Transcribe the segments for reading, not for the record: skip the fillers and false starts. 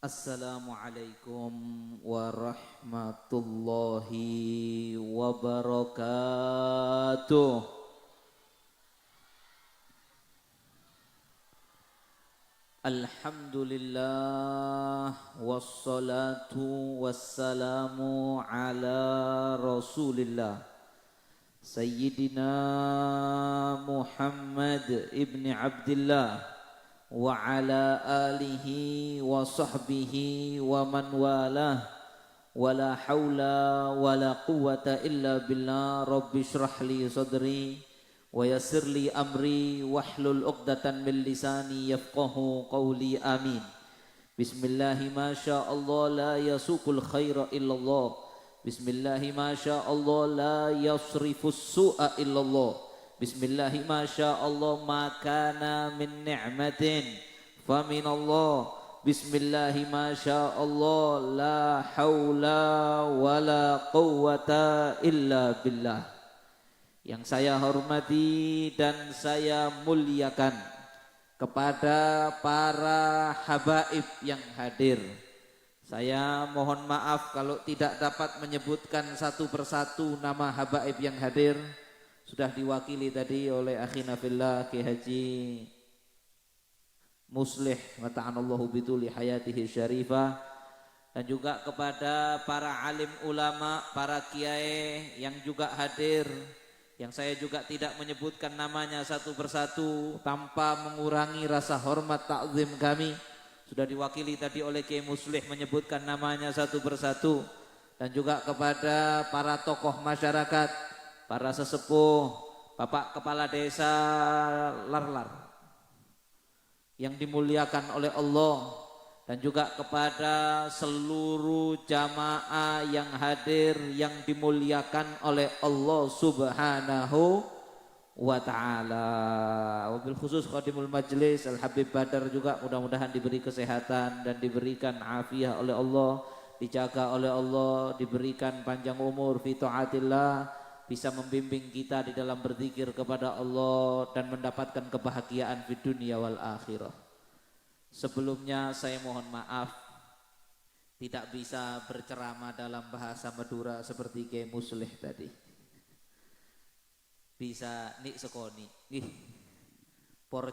Assalamualaikum warahmatullahi wabarakatuh. Alhamdulillah wassalatu wassalamu ala Rasulillah Sayyidina Muhammad ibni Abdillah wa ala alihi wa sahbihi wa man walah wala hawla wala quwwata illa billah. Rabbi shrah li sadri wa yassir li amri wahlul 'uqdatan min lisani yafqahu qawli. Amin. Bismillahi ma syaa Allah la yasuqul khaira illallah. Bismillahi ma syaa Allah la yasrifus su'a illallah. Bismillahi ma syaa Allah ma kana min ni'matin fa min Allah. Bismillahi ma syaa Allah la haula wala quwwata illa billah. Yang saya hormati dan saya muliakan kepada para habaib yang hadir. Saya mohon maaf kalau tidak dapat menyebutkan satu persatu nama habaib yang hadir. Sudah diwakili tadi oleh akhina fillah Ki Haji Muslih mata'anallahu bituli hayatihi syarifah, dan juga kepada para alim ulama, para kiai yang juga hadir, yang saya juga tidak menyebutkan namanya satu persatu tanpa mengurangi rasa hormat ta'zim kami. Sudah diwakili tadi oleh Kiai Muslih menyebutkan namanya satu persatu. Dan juga kepada para tokoh masyarakat, para sesepuh, Bapak Kepala Desa Larlar yang dimuliakan oleh Allah, dan juga kepada seluruh jamaah yang hadir yang dimuliakan oleh Allah Subhanahu wa ta'ala. Wabil khusus khadimul majlis Al-Habib Badar juga mudah-mudahan diberi kesehatan dan diberikan afiah oleh Allah, dijaga oleh Allah, diberikan panjang umur fi taatillah, bisa membimbing kita di dalam berzikir kepada Allah dan mendapatkan kebahagiaan di dunia wal akhirah. Sebelumnya saya mohon maaf tidak bisa berceramah dalam bahasa Madura seperti Kiai Muslih tadi. Bisa nik sekoni nih por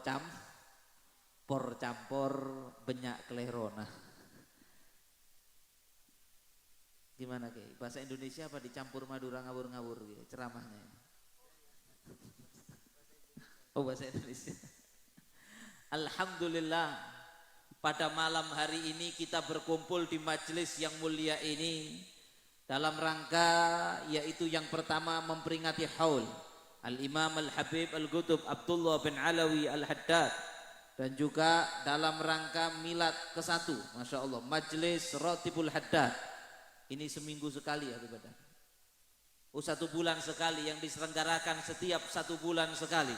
campur benyak klerona. Gimana Kiai? Bahasa Indonesia apa dicampur Madura ngawur-ngawur gitu ceramahnya? Oh, bahasa Indonesia. Alhamdulillah, pada malam hari ini kita berkumpul di majelis yang mulia ini dalam rangka yaitu yang pertama memperingati haul Al-Imam Al-Habib Al-Qutub Abdullah bin Alawi Al-Haddad, dan juga dalam rangka milad ke-1, Masya Allah, Majelis Ratibul Haddad. Ini seminggu sekali ya Bapak. Oh, 1 bulan sekali yang diselenggarakan setiap 1 bulan sekali.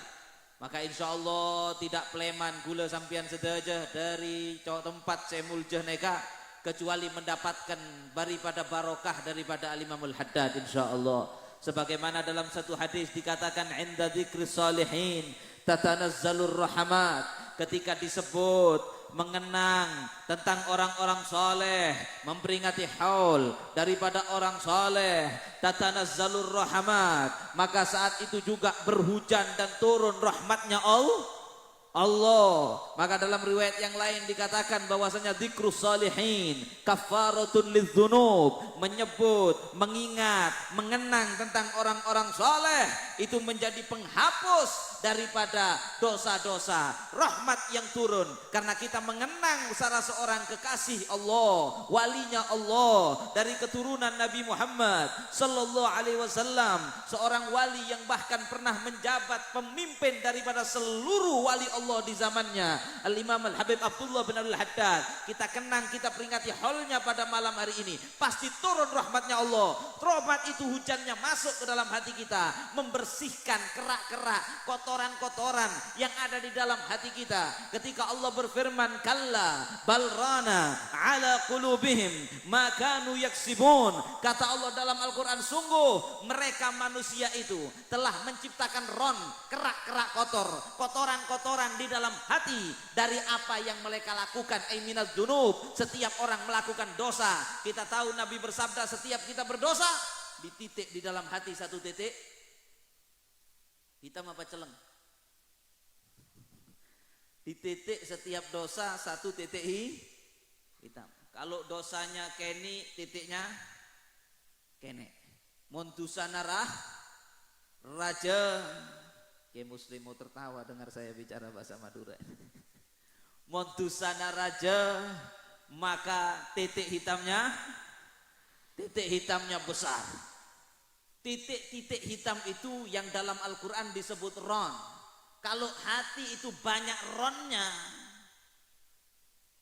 Maka insya Allah tidak peleman gula sampian sedaja dari tempat saya muljah neka kecuali mendapatkan daripada barokah daripada Al-Imam Al-Haddad insya Allah. Sebagaimana dalam satu hadis dikatakan inda dzikri shalihin tatanazzalur rahmat, ketika disebut mengenang tentang orang-orang soleh, memperingati haul daripada orang soleh, tatanazzalur rahmat, maka saat itu juga berhujan dan turun rahmatnya Allah. Maka dalam riwayat yang lain dikatakan bahwasanya dzikrus shalihin kafaratun lidzunub, menyebut, mengingat, mengenang tentang orang-orang soleh itu menjadi penghapus daripada dosa-dosa, rahmat yang turun karena kita mengenang salah seorang kekasih Allah, walinya Allah dari keturunan Nabi Muhammad sallallahu alaihi wasallam, seorang wali yang bahkan pernah menjabat pemimpin daripada seluruh wali Allah di zamannya, Al-Imam Al-Habib Abdullah bin Al-Haddad. Kita kenang, kita peringati haulnya pada malam hari ini. Pasti turun rahmatnya Allah. Rahmat itu hujannya masuk ke dalam hati kita, membersihkan kerak-kerak kotor kotoran-kotoran yang ada di dalam hati kita. Ketika Allah berfirman, kalla balrana ala qulubihim ma kanu yaksibun. Kata Allah dalam Al-Quran, sungguh mereka manusia itu telah menciptakan ron, kerak-kerak kotor, kotoran-kotoran di dalam hati dari apa yang mereka lakukan. Minaz dzunub, setiap orang melakukan dosa. Kita tahu Nabi bersabda, setiap kita berdosa, dititik di dalam hati satu titik hitam apa celeng? Dititik setiap dosa satu titik hitam. Kalau dosanya keni, titiknya kene. Montusana raja. Ya muslim mau tertawa dengar saya bicara bahasa Madura. Montusana raja, maka titik hitamnya besar. Titik-titik hitam itu yang dalam Al-Quran disebut ron. Kalau hati itu banyak ronnya,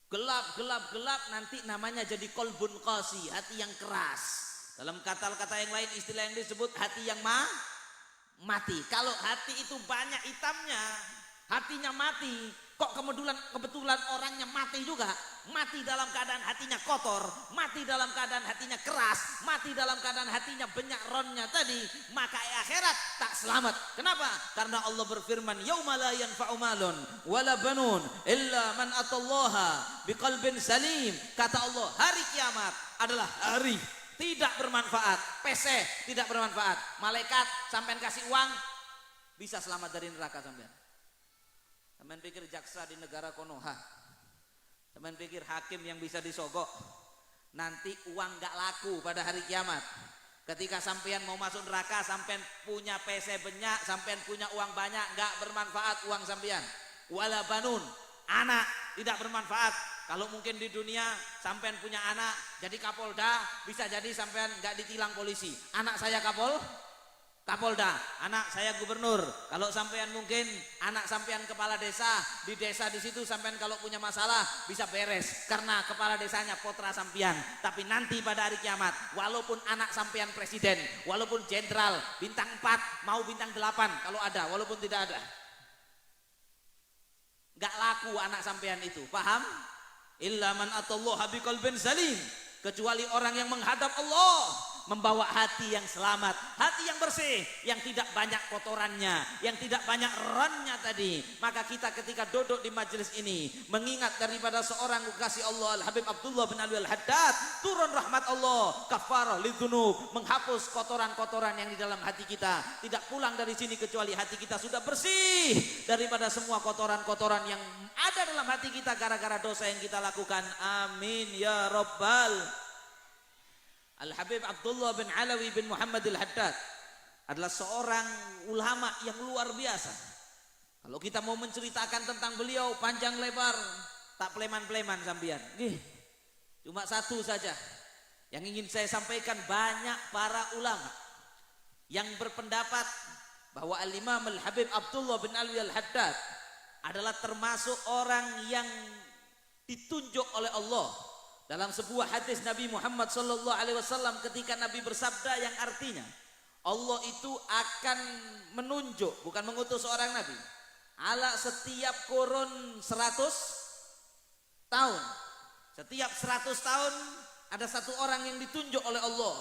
gelap, nanti namanya jadi kolbun qasi, hati yang keras. Dalam kata-kata yang lain, istilah yang disebut hati yang mati. Kalau hati itu banyak hitamnya, hatinya mati. Kok kebetulan orangnya mati juga? Mati dalam keadaan hatinya kotor, mati dalam keadaan hatinya keras, mati dalam keadaan hatinya banyak ronnya tadi, maka akhirat tak selamat. Kenapa? Karena Allah berfirman, yauma la yanfa'u malun wala banun illa man atallaha biqalbin salim. Kata Allah, hari kiamat adalah hari tidak bermanfaat. peseh tidak bermanfaat. Malaikat sampean kasih uang bisa selamat dari neraka sampean. Sampean pikir jaksa di negara Konoha, sampean pikir hakim yang bisa disogok, nanti uang gak laku pada hari kiamat. Ketika sampean mau masuk neraka, sampean punya PC banyak, sampean punya uang banyak, gak bermanfaat uang sampean. Wala banun, anak tidak bermanfaat. Kalau mungkin di dunia sampean punya anak jadi kapolda, bisa jadi sampean gak ditilang polisi. Anak saya Kapolda, anak saya gubernur. Kalau sampean mungkin anak sampean kepala desa, di desa di situ sampean kalau punya masalah bisa beres karena kepala desanya putra sampean. Tapi nanti pada hari kiamat, walaupun anak sampean presiden, walaupun jenderal bintang 4 mau bintang 8 kalau ada, walaupun tidak ada, gak laku anak sampean itu. Paham? Illa man atallaha biqalbin salim, kecuali orang yang menghadap Allah membawa hati yang selamat, hati yang bersih, yang tidak banyak kotorannya, yang tidak banyak ronnya tadi. Maka kita ketika duduk di majelis ini mengingat daripada seorang kekasih Allah, Al-Habib Abdullah bin Alwi Al-Haddad, turun rahmat Allah, kafarah lidzunub, menghapus kotoran-kotoran yang di dalam hati kita. Tidak pulang dari sini kecuali hati kita sudah bersih daripada semua kotoran-kotoran yang ada dalam hati kita gara-gara dosa yang kita lakukan. Amin ya rabbal. Al-Habib Abdullah bin Alawi bin Muhammad Al-Haddad adalah seorang ulama yang luar biasa. Kalau kita mau menceritakan tentang beliau panjang lebar, tak pleman-pleman sampean. Cuma satu saja yang ingin saya sampaikan, banyak para ulama yang berpendapat bahwa Al-Imam Al-Habib Abdullah bin Alwi Al-Haddad adalah termasuk orang yang ditunjuk oleh Allah. Dalam sebuah hadis Nabi Muhammad SAW ketika Nabi bersabda yang artinya Allah itu akan menunjuk, bukan mengutus seorang Nabi, ala setiap kurun 100 tahun. Setiap 100 tahun ada satu orang yang ditunjuk oleh Allah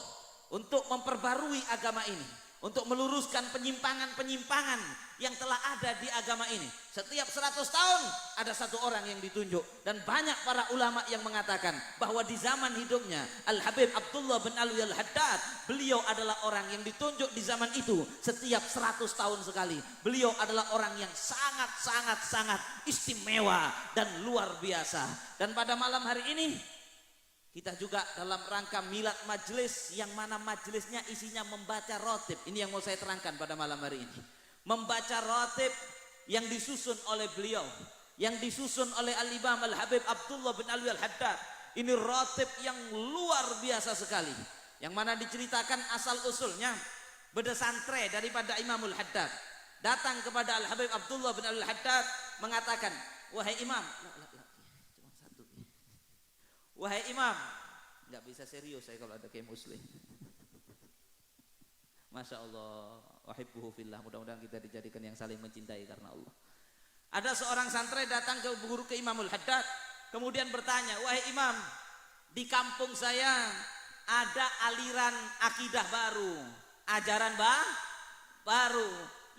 untuk memperbarui agama ini, untuk meluruskan penyimpangan-penyimpangan yang telah ada di agama ini. Setiap 100 tahun ada satu orang yang ditunjuk. Dan banyak para ulama yang mengatakan bahwa di zaman hidupnya Al-Habib Abdullah bin Alwi Al-Haddad, beliau adalah orang yang ditunjuk di zaman itu setiap 100 tahun sekali. Beliau adalah orang yang sangat istimewa dan luar biasa. Dan pada malam hari ini kita juga dalam rangka milad majelis, yang mana majelisnya isinya membaca rotib. Ini yang mau saya terangkan pada malam hari ini. Membaca rotib yang disusun oleh beliau, yang disusun oleh Al-Imam Al-Habib Abdullah bin Alwi Al-Haddad. Ini rotib yang luar biasa sekali, yang mana diceritakan asal usulnya bedesantre daripada Imamul Haddad datang kepada Al-Habib Abdullah bin Alwi Al-Haddad mengatakan, wahai imam, wahai imam, nggak bisa serius saya kalau ada kayak muslim. Masya Allah, uhibbuhu fillah. Mudah-mudahan kita dijadikan yang saling mencintai karena Allah. Ada seorang santri datang ke guru ke Imamul Haddad, kemudian bertanya, "Wahai Imam, di kampung saya ada aliran akidah baru, ajaran baru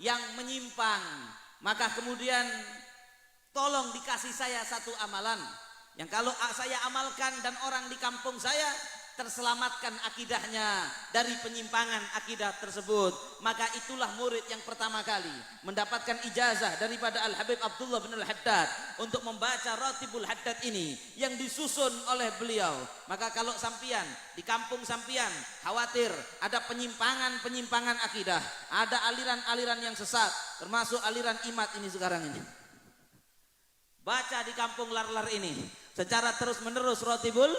yang menyimpang. Maka kemudian tolong dikasih saya satu amalan yang kalau saya amalkan dan orang di kampung saya terselamatkan akidahnya dari penyimpangan akidah tersebut." Maka itulah murid yang pertama kali mendapatkan ijazah daripada Al-Habib Abdullah bin Al-Haddad untuk membaca Ratibul Haddad ini yang disusun oleh beliau. Maka kalau sampian di kampung sampian khawatir ada penyimpangan akidah, ada aliran-aliran yang sesat, termasuk aliran imat ini sekarang ini, baca di kampung lar-lar ini secara terus menerus Ratibul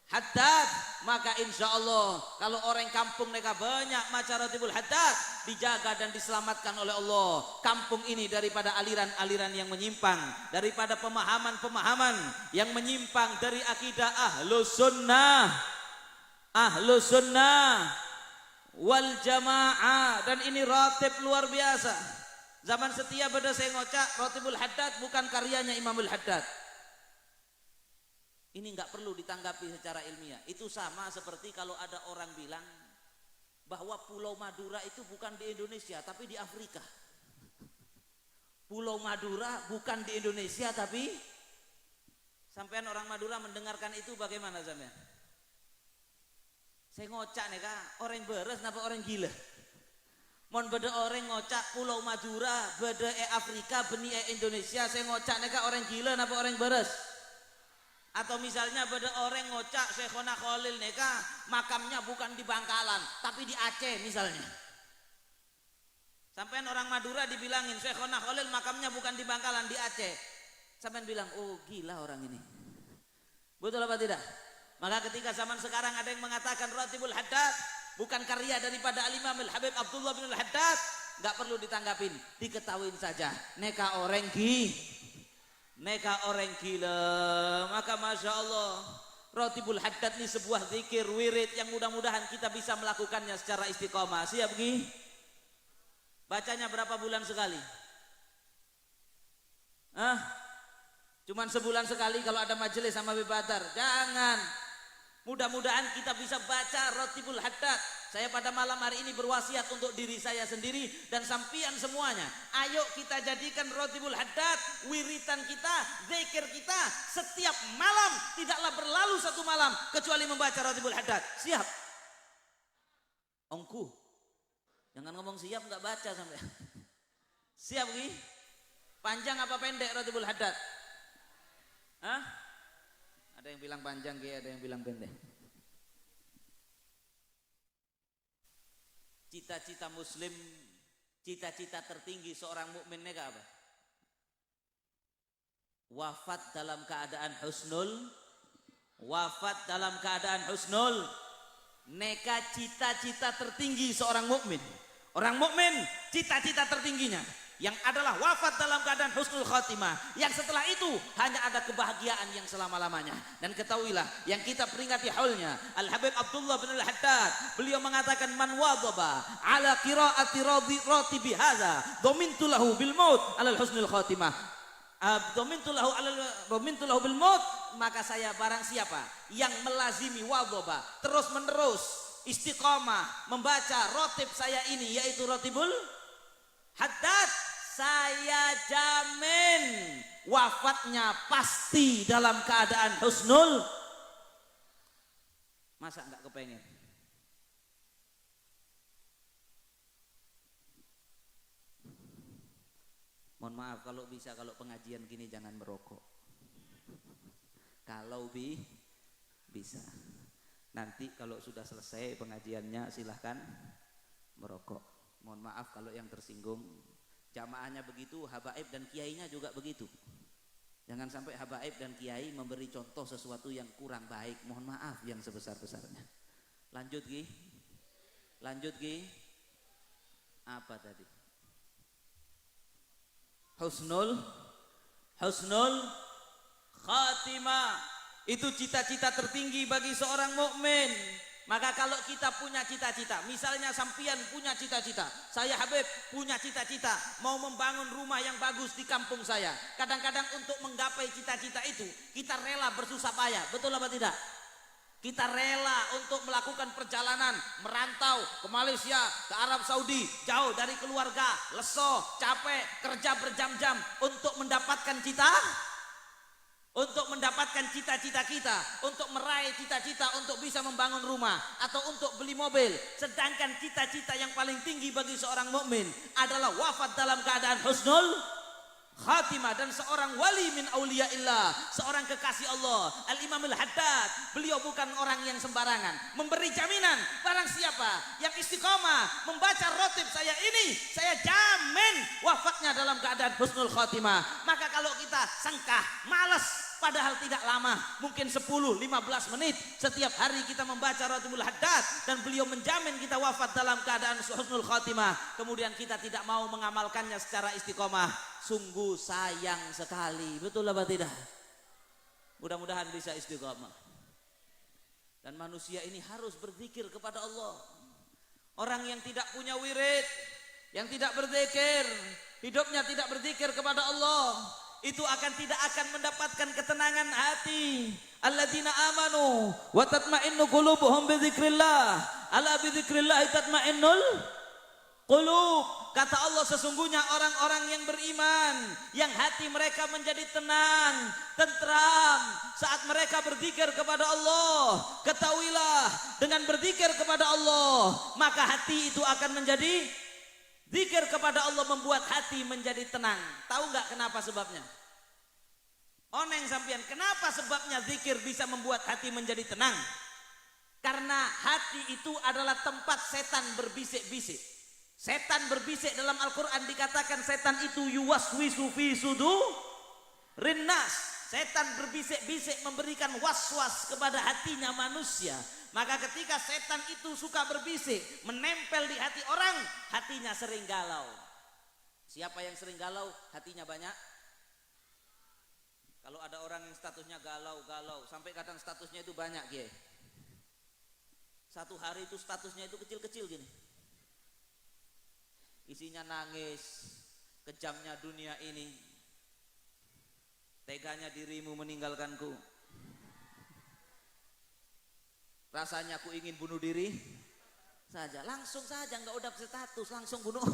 Haddad, maka insya Allah kalau orang kampung mereka banyak maca Ratibul Haddad, dijaga dan diselamatkan oleh Allah kampung ini daripada aliran-aliran yang menyimpang, daripada pemahaman-pemahaman yang menyimpang dari akidah Ahlus Sunnah wal Jamaah. Dan ini ratib luar biasa. Zaman setia beda saya ngocak Ratibul Haddad bukan karyanya Imamul Haddad. Ini nggak perlu ditanggapi secara ilmiah. Itu sama seperti kalau ada orang bilang bahwa Pulau Madura itu bukan di Indonesia tapi di Afrika. Pulau Madura bukan di Indonesia tapi, sampean orang Madura mendengarkan itu bagaimana sampean? Saya ngocak nih kak, orang beres napa orang gila? Mon beda orang ngocak Pulau Madura, beda Afrika, beni Indonesia. Saya ngocak nih kak, orang gila napa orang beres? Atau misalnya beda orang ngocak Syekhona Khalil neka makamnya bukan di Bangkalan tapi di Aceh misalnya. Sampai orang Madura dibilangin Syekhona Khalil makamnya bukan di Bangkalan di Aceh. Sampai bilang, oh gila orang ini. Betul apa tidak? Maka ketika zaman sekarang ada yang mengatakan Ratibul Haddad bukan karya daripada Al-Imam Al-Habib Abdullah bin Al-Haddad, nggak perlu ditanggapin, diketahuin saja. Neka orang gila. Maka Masya Allah Ratibul Haddad ini sebuah zikir wirid yang mudah-mudahan kita bisa melakukannya secara istiqomah. Siap Gi? Bacanya berapa bulan sekali? Cuman sebulan sekali kalau ada majelis sama Habib Badar. Jangan. Mudah-mudahan kita bisa baca Ratibul Haddad. Saya pada malam hari ini berwasiat untuk diri saya sendiri dan sampian semuanya. Ayo kita jadikan Ratibul Haddad wiritan kita, zikir kita setiap malam. Tidaklah berlalu satu malam kecuali membaca Ratibul Haddad. Siap? Ongku. Jangan ngomong siap nggak baca sampai. Siap Gi? Panjang apa pendek Ratibul Haddad? Ada yang bilang panjang Gi, ada yang bilang pendek. Cita-cita muslim, cita-cita tertinggi seorang mukmin neka apa? Wafat dalam keadaan husnul. Neka cita-cita tertinggi seorang mukmin. Orang mukmin cita-cita tertingginya yang adalah wafat dalam keadaan husnul khatimah, yang setelah itu hanya ada kebahagiaan yang selama-lamanya. Dan ketahuilah yang kita peringati haulnya Al-Habib Abdullah bin Al-Haddad, beliau mengatakan man wadhaba ala qiraati ratibi hadza dhamintu lahu bil maut ala husnul khatimah. Dhamintu lahu bil maut, maka saya barang siapa yang melazimi wadhaba terus menerus istiqamah membaca ratib saya ini yaitu Ratibul Haddad, saya jamin wafatnya pasti dalam keadaan husnul. Masa enggak kepengen? Mohon maaf kalau bisa, kalau pengajian gini jangan merokok. Kalau bisa. Nanti kalau sudah selesai pengajiannya silahkan merokok. Mohon maaf kalau yang tersinggung. Jamaahnya begitu, habaib dan kiainya juga begitu. Jangan sampai habaib dan kiai memberi contoh sesuatu yang kurang baik. Mohon maaf yang sebesar-besarnya. Lanjut Gi. Apa tadi? Husnul khatimah. Itu cita-cita tertinggi bagi seorang mukmin. Maka kalau kita punya cita-cita, misalnya sampian punya cita-cita, saya Habib punya cita-cita mau membangun rumah yang bagus di kampung saya. Kadang-kadang untuk menggapai cita-cita itu kita rela bersusah payah, betul apa tidak? Kita rela untuk melakukan perjalanan merantau ke Malaysia, ke Arab Saudi, jauh dari keluarga, leso, capek, kerja berjam-jam untuk mendapatkan cita-cita kita, untuk meraih cita-cita untuk bisa membangun rumah atau untuk beli mobil. Sedangkan cita-cita yang paling tinggi bagi seorang mukmin adalah wafat dalam keadaan husnul khatimah. Dan seorang wali min auliyaillah, seorang kekasih Allah, Al-Imam Al-Haddad, beliau bukan orang yang sembarangan, memberi jaminan barang siapa yang istiqomah membaca rotib saya ini, saya jamin wafatnya dalam keadaan husnul khatimah. Maka kalau kita sengkah, malas, padahal tidak lama, mungkin 10-15 menit setiap hari kita membaca Rotibul Haddad dan beliau menjamin kita wafat dalam keadaan husnul khatimah, kemudian kita tidak mau mengamalkannya secara istiqomah, sungguh sayang sekali, betul apa tidak? Mudah-mudahan bisa istiqomah. Dan manusia ini harus berzikir kepada Allah. Orang yang tidak punya wirid, yang tidak berzikir, hidupnya tidak berzikir kepada Allah, itu tidak akan mendapatkan ketenangan hati. Alladzina amanu wa tatma'innu qulubuhum bi dzikrillah. Ala bi dzikrillah tatma'innul qulub. Kata Allah, sesungguhnya orang-orang yang beriman yang hati mereka menjadi tenang, tentram saat mereka berzikir kepada Allah. Ketahuilah, dengan berzikir kepada Allah, maka hati itu akan menjadi, zikir kepada Allah membuat hati menjadi tenang. Tahu nggak kenapa sebabnya? Oneng sampian, kenapa sebabnya zikir bisa membuat hati menjadi tenang? Karena hati itu adalah tempat setan berbisik-bisik. Setan berbisik dalam Al-Quran dikatakan setan itu yuwaswisu fi sudurin nas. Setan berbisik-bisik memberikan was-was kepada hatinya manusia. Maka ketika setan itu suka berbisik, menempel di hati orang, hatinya sering galau. Siapa yang sering galau, hatinya banyak? Kalau ada orang yang statusnya galau-galau, sampai kadang statusnya itu banyak, ya. Satu hari itu statusnya itu kecil-kecil gini. Isinya nangis, kejamnya dunia ini, teganya dirimu meninggalkanku, rasanya aku ingin bunuh diri saja. Langsung saja, nggak udah status, langsung bunuh.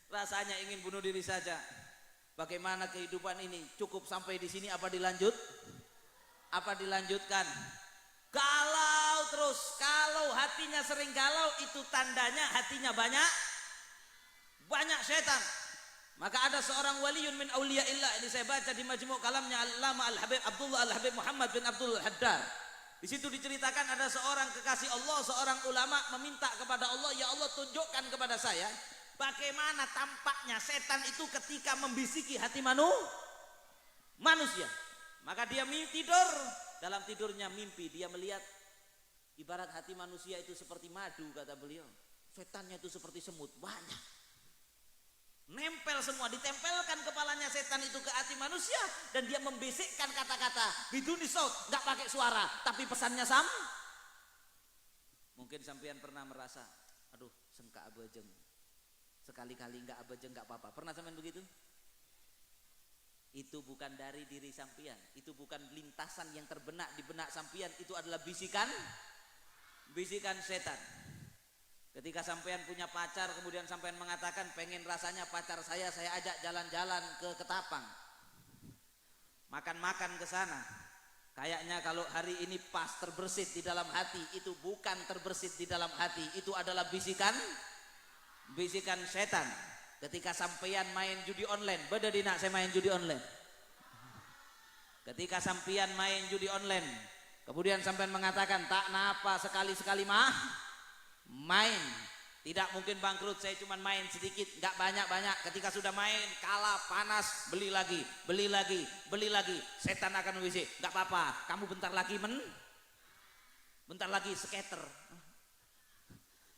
Rasanya ingin bunuh diri saja. Bagaimana kehidupan ini? Cukup sampai di sini apa dilanjut? Apa dilanjutkan? Galau terus. Kalau hatinya sering galau, itu tandanya hatinya banyak setan. Maka ada seorang waliun min auliyaillah, ini saya baca di majmu' kalamnya Al-Allama Al-Habib Abdullah Al-Habib Muhammad bin Abdul Haddad. Di situ diceritakan ada seorang kekasih Allah, seorang ulama meminta kepada Allah, ya Allah tunjukkan kepada saya bagaimana tampaknya setan itu ketika membisiki hati manusia. Maka dia tidur, dalam tidurnya mimpi dia melihat ibarat hati manusia itu seperti madu, kata beliau. Setannya itu seperti semut, banyak. Nempel semua, ditempelkan kepalanya setan itu ke hati manusia dan dia membisikkan kata-kata biduni saut, nggak pakai suara, tapi pesannya sama. Mungkin sampean pernah merasa, aduh sengka abajeng, sekali-kali nggak abajeng nggak apa-apa. Pernah sampean begitu? Itu bukan dari diri sampean, itu bukan lintasan yang terbenak di benak sampean, itu adalah bisikan setan. Ketika sampean punya pacar, kemudian sampean mengatakan pengen rasanya pacar saya ajak jalan-jalan ke Ketapang, makan-makan ke sana. Kayaknya kalau hari ini pas terbersit di dalam hati, itu bukan terbersit di dalam hati, itu adalah bisikan setan. Ketika sampean main judi online, beda dina saya main judi online. Ketika sampean main judi online, kemudian sampean mengatakan tak napa sekali-sekali mah main, tidak mungkin bangkrut, saya cuma main sedikit, nggak banyak-banyak. Ketika sudah main kalah, panas, beli lagi, setan akan membisik, nggak apa-apa, kamu bentar lagi skater,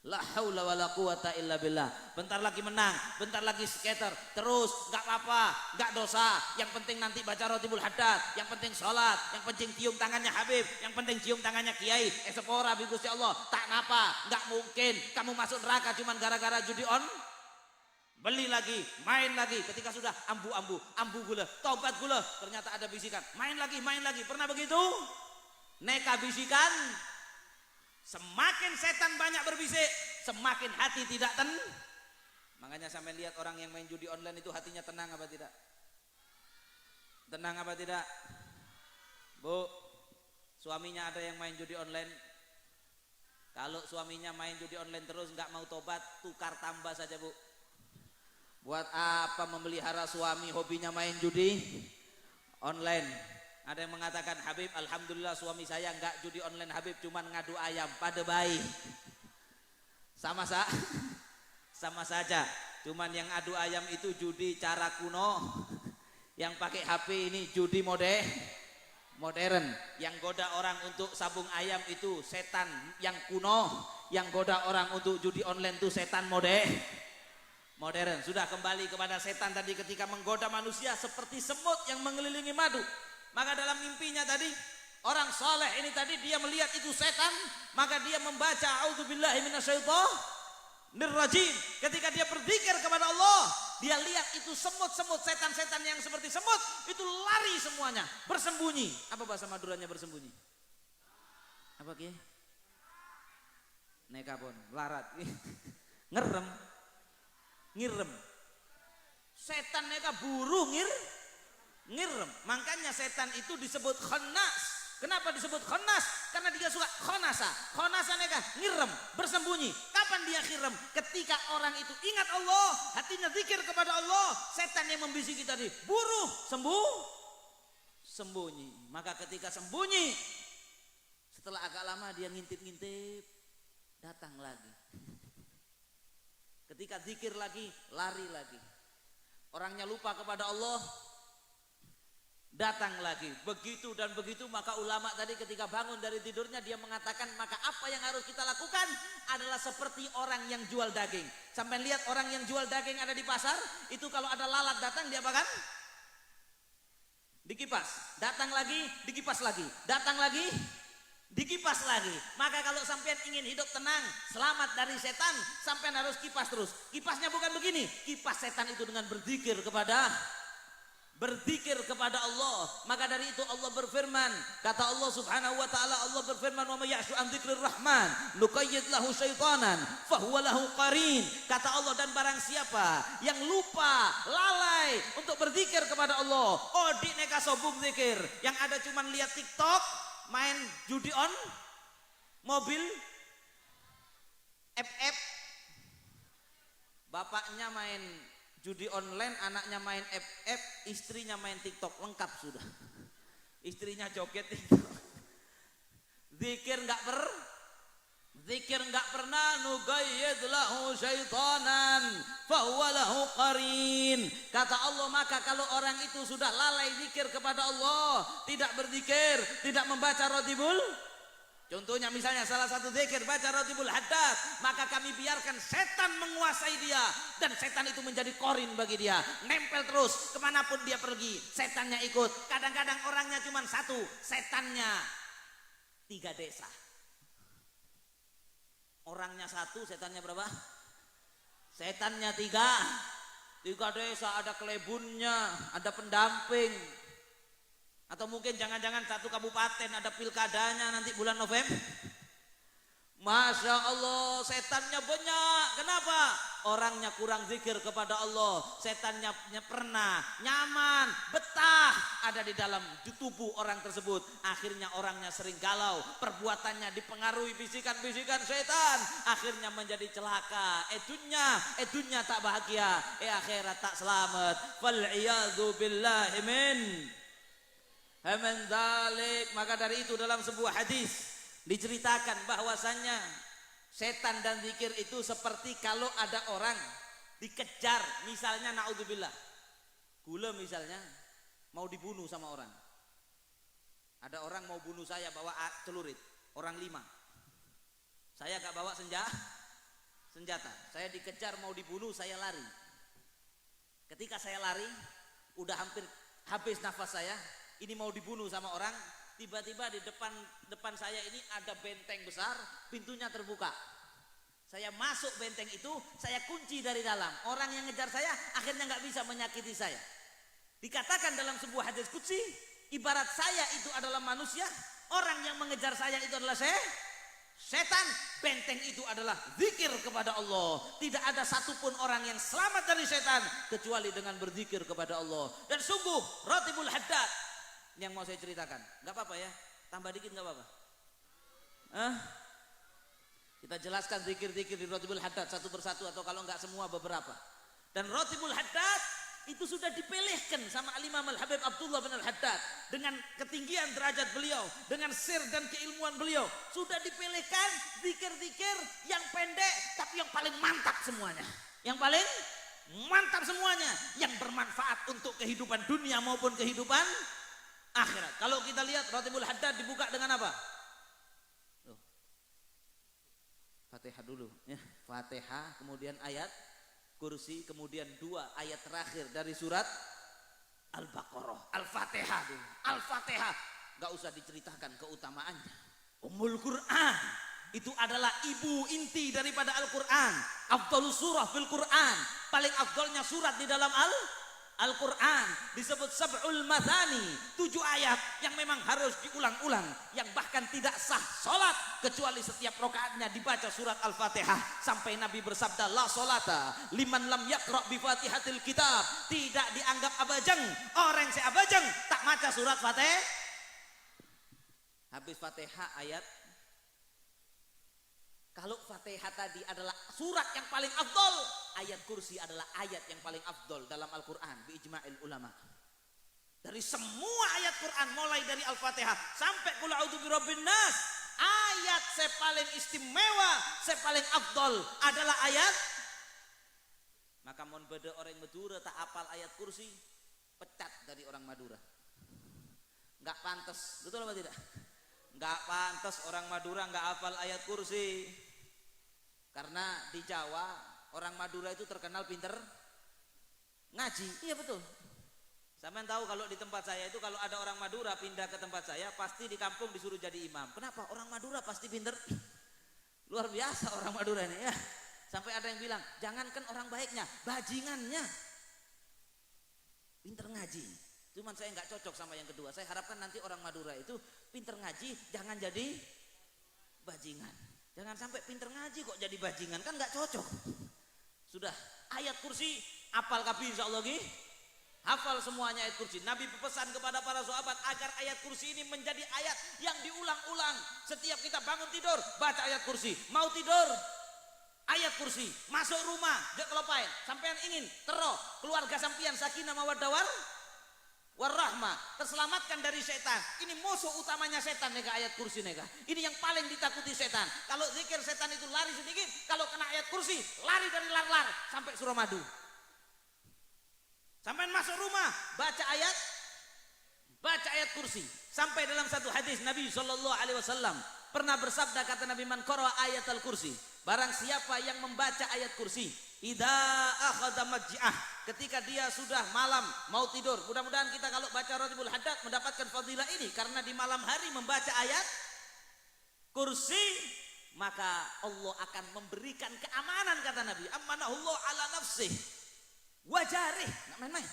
La haula wala quwata illa billah. Bentar lagi menang, bentar lagi skater. Terus enggak apa-apa, enggak dosa. Yang penting nanti baca Rotibul Haddad, yang penting sholat, yang penting cium tangannya Habib, yang penting cium tangannya Kiai. Sepora bi Gusti Allah. Tak napa, enggak mungkin kamu masuk neraka cuman gara-gara judi on. Beli lagi, main lagi. Ketika sudah ambu gula, tobat gula, ternyata ada bisikan. Main lagi. Pernah begitu? Neka bisikan. Semakin setan banyak berbisik, semakin hati tidak Makanya sampai lihat orang yang main judi online itu hatinya tenang apa tidak? Tenang apa tidak? Bu, suaminya ada yang main judi online. Kalau suaminya main judi online terus nggak mau tobat, tukar tambah saja, Bu. Buat apa memelihara suami hobinya main judi online? Ada yang mengatakan, Habib, alhamdulillah suami saya enggak judi online Habib, cuman ngadu ayam pada bayi. Sama saja. Cuman yang adu ayam itu judi cara kuno. Yang pakai HP ini judi modern. Yang goda orang untuk sabung ayam itu setan yang kuno. Yang goda orang untuk judi online itu setan modern. Sudah kembali kepada setan tadi ketika menggoda manusia seperti semut yang mengelilingi madu. Maka dalam mimpinya tadi orang soleh ini tadi dia melihat itu setan, maka dia membaca a'udzubillahi minasyaitonirrajim. Ketika dia berzikir kepada Allah, dia lihat itu semut-semut, setan-setan yang seperti semut itu lari semuanya, bersembunyi. Apa bahasa Maduranya bersembunyi? Apa Ki? Nekapon, larat. Ngirem. Setan neka buru ngirem. Makanya setan itu disebut khannas. Kenapa disebut khannas? Karena dia suka khonasa neka ngirem, bersembunyi. Kapan dia ngirem? Ketika orang itu ingat Allah, hatinya zikir kepada Allah, setan yang membisiki tadi buru sembunyi. Maka ketika sembunyi, setelah agak lama dia ngintip datang lagi. Ketika zikir lagi, lari lagi. Orangnya lupa kepada Allah, datang lagi. Begitu dan begitu, maka ulama tadi ketika bangun dari tidurnya dia mengatakan, maka apa yang harus kita lakukan adalah seperti orang yang jual daging. Sampai lihat orang yang jual daging ada di pasar, itu kalau ada lalat datang dia apakan? Dikipas. Datang lagi, dikipas lagi. Datang lagi, dikipas lagi. Maka kalau sampean ingin hidup tenang, selamat dari setan, sampean harus kipas terus. Kipasnya bukan begini. Kipas setan itu dengan berzikir kepada Allah. Maka dari itu Allah berfirman, kata Allah Subhanahu wa taala, Allah berfirman, "Wa may ya'shu an dzikrir rahman nuqayyid lahu syaitanan fahuwa lahu qarin." Kata Allah, dan barang siapa yang lupa, lalai untuk berzikir kepada Allah, di neka sobung zikir, yang ada cuman lihat TikTok, main judi on mobil, FF, bapaknya main judi online, anaknya main FF, istrinya main TikTok, lengkap sudah. Istrinya joget TikTok. Zikir enggak pernah, nugayyid lahu syaitanan fahuwa lahu qarin. Kata Allah, maka kalau orang itu sudah lalai zikir kepada Allah, tidak berzikir, tidak membaca Rotibul, contohnya misalnya salah satu zikir baca Rotibul Haddad, maka kami biarkan setan menguasai dia, dan setan itu menjadi korin bagi dia, nempel terus kemanapun dia pergi, setannya ikut. Kadang-kadang orangnya cuma satu, setannya 3 desa. Orangnya satu, setannya berapa? Setannya 3 desa, ada kelebunnya, ada pendamping. Atau mungkin jangan-jangan satu kabupaten ada pilkadanya nanti bulan November. Masya Allah, setannya banyak. Kenapa? Orangnya kurang zikir kepada Allah. Setannya pernah nyaman, betah ada di dalam tubuh orang tersebut. Akhirnya orangnya sering galau, perbuatannya dipengaruhi bisikan-bisikan setan. Akhirnya menjadi celaka. Dunia tak bahagia, akhirat tak selamat. Fal'iyadzu billahi min dalik. Maka dari itu dalam sebuah hadis diceritakan bahwasannya setan dan zikir itu seperti kalau ada orang dikejar, misalnya naudzubillah, gula misalnya mau dibunuh sama orang. Ada orang mau bunuh saya bawa celurit, orang 5. Saya gak bawa senjata. Saya dikejar mau dibunuh, saya lari. Ketika saya lari, udah hampir habis nafas saya, ini mau dibunuh sama orang, tiba-tiba di depan saya ini ada benteng besar, pintunya terbuka. Saya masuk benteng itu, saya kunci dari dalam. Orang yang ngejar saya akhirnya nggak bisa menyakiti saya. Dikatakan dalam sebuah hadis qudsi, ibarat saya itu adalah manusia, orang yang mengejar saya itu adalah setan, benteng itu adalah zikir kepada Allah. Tidak ada satupun orang yang selamat dari setan kecuali dengan berzikir kepada Allah. Dan sungguh Ratibul Haddad yang mau saya ceritakan, nggak apa-apa ya, tambah dikit nggak apa-apa. Kita jelaskan zikir-zikir di Ratibul Haddad satu persatu, atau kalau nggak semua beberapa. Dan Ratibul Haddad itu sudah dipilihkan sama Al-Imam Al-Habib Abdullah bin Al-Haddad dengan ketinggian derajat beliau, dengan sir dan keilmuan beliau, sudah dipilihkan zikir-zikir yang pendek tapi yang paling mantap semuanya. Yang paling mantap semuanya, yang bermanfaat untuk kehidupan dunia maupun kehidupan akhirat. Kalau kita lihat Ratibul Haddad dibuka dengan apa? Fatihah dulu ya. Fatihah, kemudian ayat kursi, kemudian 2 ayat terakhir dari surat Al-Baqarah. Al-Fatihah dulu. Al-Fatihah enggak usah diceritakan keutamaannya. Ummul Quran itu adalah ibu inti daripada Al-Quran. Afdalus surah fil Quran, paling afdalnya surat di dalam Al-Quran disebut sab'ul mathani, 7 ayat yang memang harus diulang-ulang, yang bahkan tidak sah sholat kecuali setiap rakaatnya dibaca surat Al-Fatihah. Sampai Nabi bersabda, la sholata liman lam yaqra' bi fatihatil kitab, tidak dianggap abajeng orang yang abajeng tak baca surat Fatihah. Habis Fatihah ayat, kalau Fatihah tadi adalah surat yang paling afdol, ayat kursi adalah ayat yang paling afdol dalam Al-Quran bi ijma'il ulama. Dari semua ayat Quran mulai dari Al-Fatihah sampai qul a'udzu birabbin nas, ayat yang paling istimewa, yang paling afdol adalah ayat. Maka mon beda orang Madura tak apal ayat kursi, pecat dari orang Madura. Enggak pantas, betul apa tidak? Enggak pantas orang Madura enggak hafal ayat kursi. Karena di Jawa orang Madura itu terkenal pinter ngaji. Iya betul. Sampean tahu kalau di tempat saya itu kalau ada orang Madura pindah ke tempat saya pasti di kampung disuruh jadi imam. Kenapa? Orang Madura pasti pinter. Luar biasa orang Madura ini ya. Sampai ada yang bilang, jangankan orang baiknya, bajingannya pinter ngaji. Cuman saya nggak cocok sama yang kedua. Saya harapkan nanti orang Madura itu pinter ngaji, jangan jadi bajingan. Jangan sampai pinter ngaji kok jadi bajingan, kan nggak cocok. Sudah, ayat kursi hafal kabeh insyaallah nggih. Hafal semuanya ayat kursi. Nabi berpesan kepada para sahabat agar ayat kursi ini menjadi ayat yang diulang-ulang. Setiap kita bangun tidur, baca ayat kursi. Mau tidur, ayat kursi. Masuk rumah, jek kelopain. Sampean ingin tero keluarga sampean sakinah mawaddah warahmah, terselamatkan dari setan. Ini musuh utamanya setan nega ayat kursi nega. Ini yang paling ditakuti setan. Kalau zikir setan itu lari sedikit, kalau kena ayat kursi lari dari lar-lar sampai Suramadu. Sampai masuk rumah baca ayat kursi. Sampai dalam satu hadis Nabi SAW pernah bersabda, kata Nabi, man qara'a ayatal kursi, barang siapa yang membaca ayat kursi, idza akhadha maj'ah, ketika dia sudah malam mau tidur. Mudah-mudahan kita kalau baca Ratibul Haddad mendapatkan fadilah ini, karena di malam hari membaca ayat kursi maka Allah akan memberikan keamanan, kata Nabi, amanahullah ala nafsih wajarih, nggak main-main.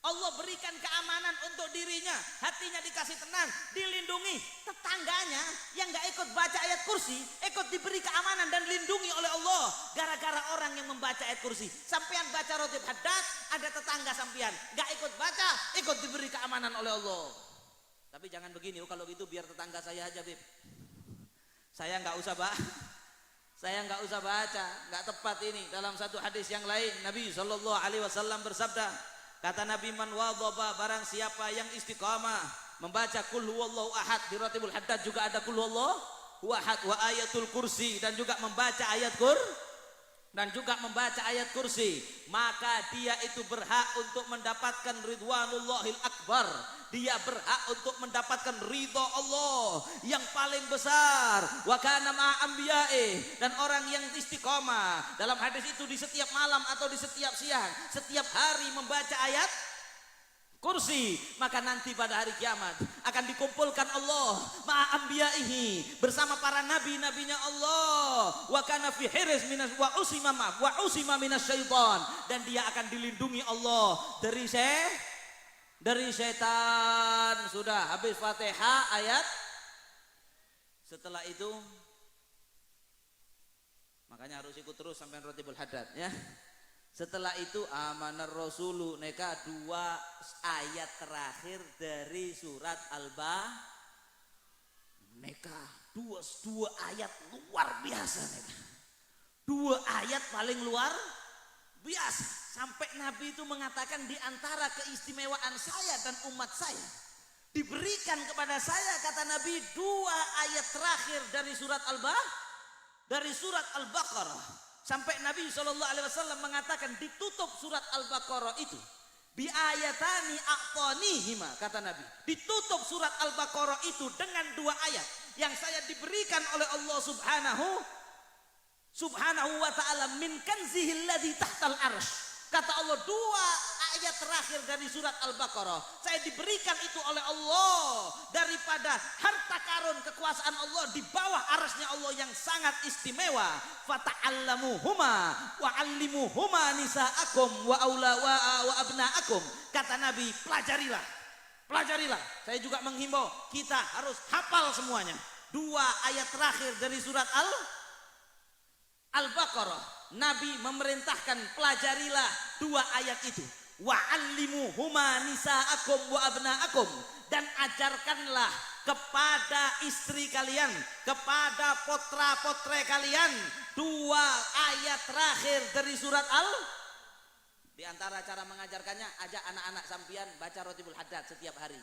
Allah berikan keamanan untuk dirinya, hatinya dikasih tenang, dilindungi. Tetangganya yang nggak ikut baca ayat kursi ikut diberi keamanan dan dilindungi oleh Allah gara-gara orang yang membaca ayat kursi. Sampean baca Ratibul Haddad, ada tetangga sampean nggak ikut baca, ikut diberi keamanan oleh Allah. Tapi jangan begini, kalau gitu biar tetangga saya aja, Bib. Saya nggak usah baca, nggak tepat ini. Dalam satu hadis yang lain Nabi SAW bersabda, kata Nabi, man wadhaba, barang siapa yang istiqamah membaca qul huwallahu ahad. Di Ratibul Haddad juga ada qul huwallahu ahad wa ayatul kursi, dan juga membaca ayat dan juga membaca ayat kursi, maka dia itu berhak untuk mendapatkan ridwanullahil akbar. Dia berhak untuk mendapatkan ridha Allah yang paling besar. Wa kana ma'ambiya'ih, dan orang yang istiqomah dalam hadis itu di setiap malam atau di setiap siang, setiap hari membaca ayat kursi, maka nanti pada hari kiamat akan dikumpulkan Allah ma'ambiyaihi, bersama para nabi-nabinya Allah. Wa kana fi hirs minas wa usima minas syaitan, dan dia akan dilindungi Allah dari setan. Sudah habis Fatihah ayat, setelah itu makanya harus ikut terus sampai Ratibul Haddad ya. Setelah itu amanar rasulu, neka 2 ayat terakhir dari surat Al-Baqarah. Neka 2 ayat luar biasa neka. 2 ayat paling luar biasa. Sampai Nabi itu mengatakan, di antara keistimewaan saya dan umat saya, diberikan kepada saya, kata Nabi, 2 ayat terakhir dari surat Al-Baqarah. Sampai Nabi SAW mengatakan, ditutup surat Al-Baqarah itu bi ayatani a'tanihima, kata Nabi. Ditutup surat Al-Baqarah itu dengan 2 ayat yang saya diberikan oleh Allah Subhanahu wa ta'ala min kanzihil ladzi tahtal arsy. Kata Allah, 2 ayat terakhir dari surat Al-Baqarah saya diberikan itu oleh Allah daripada harta karun kekuasaan Allah di bawah arasnya Allah yang sangat istimewa. Fata'allamuhuma wa'allimuhuma nisa'akum wa abna'akum. Kata Nabi, pelajarilah. Saya juga menghimbau kita harus hafal semuanya. 2 ayat terakhir dari surat Al-Baqarah, Nabi memerintahkan, pelajarilah 2 ayat itu. Wa'allimuhuma nisa'akum wa abna'akum, dan ajarkanlah kepada istri kalian, kepada potra-potre kalian 2 ayat terakhir dari surat Di antara cara mengajarkannya, ajak anak-anak sampian baca Ratibul Haddad setiap hari.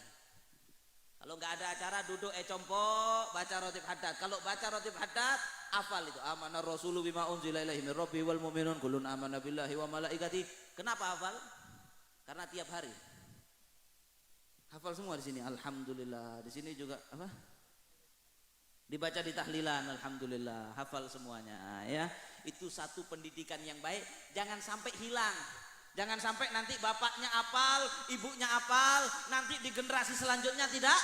Kalau nggak ada acara, duduk compo baca Ratib Haddad. Kalau baca Ratib Haddad, hafal itu. Amana rasulu bima unzila ilaihi min rabbi wal mu'minun kullun amana billahi wa malaikati. Kenapa hafal? Karena tiap hari hafal semua di sini. Alhamdulillah. Di sini juga apa? Dibaca di tahlilan. Alhamdulillah. Hafal semuanya ya. Itu satu pendidikan yang baik. Jangan sampai hilang. Jangan sampai nanti bapaknya hafal, ibunya hafal, nanti di generasi selanjutnya tidak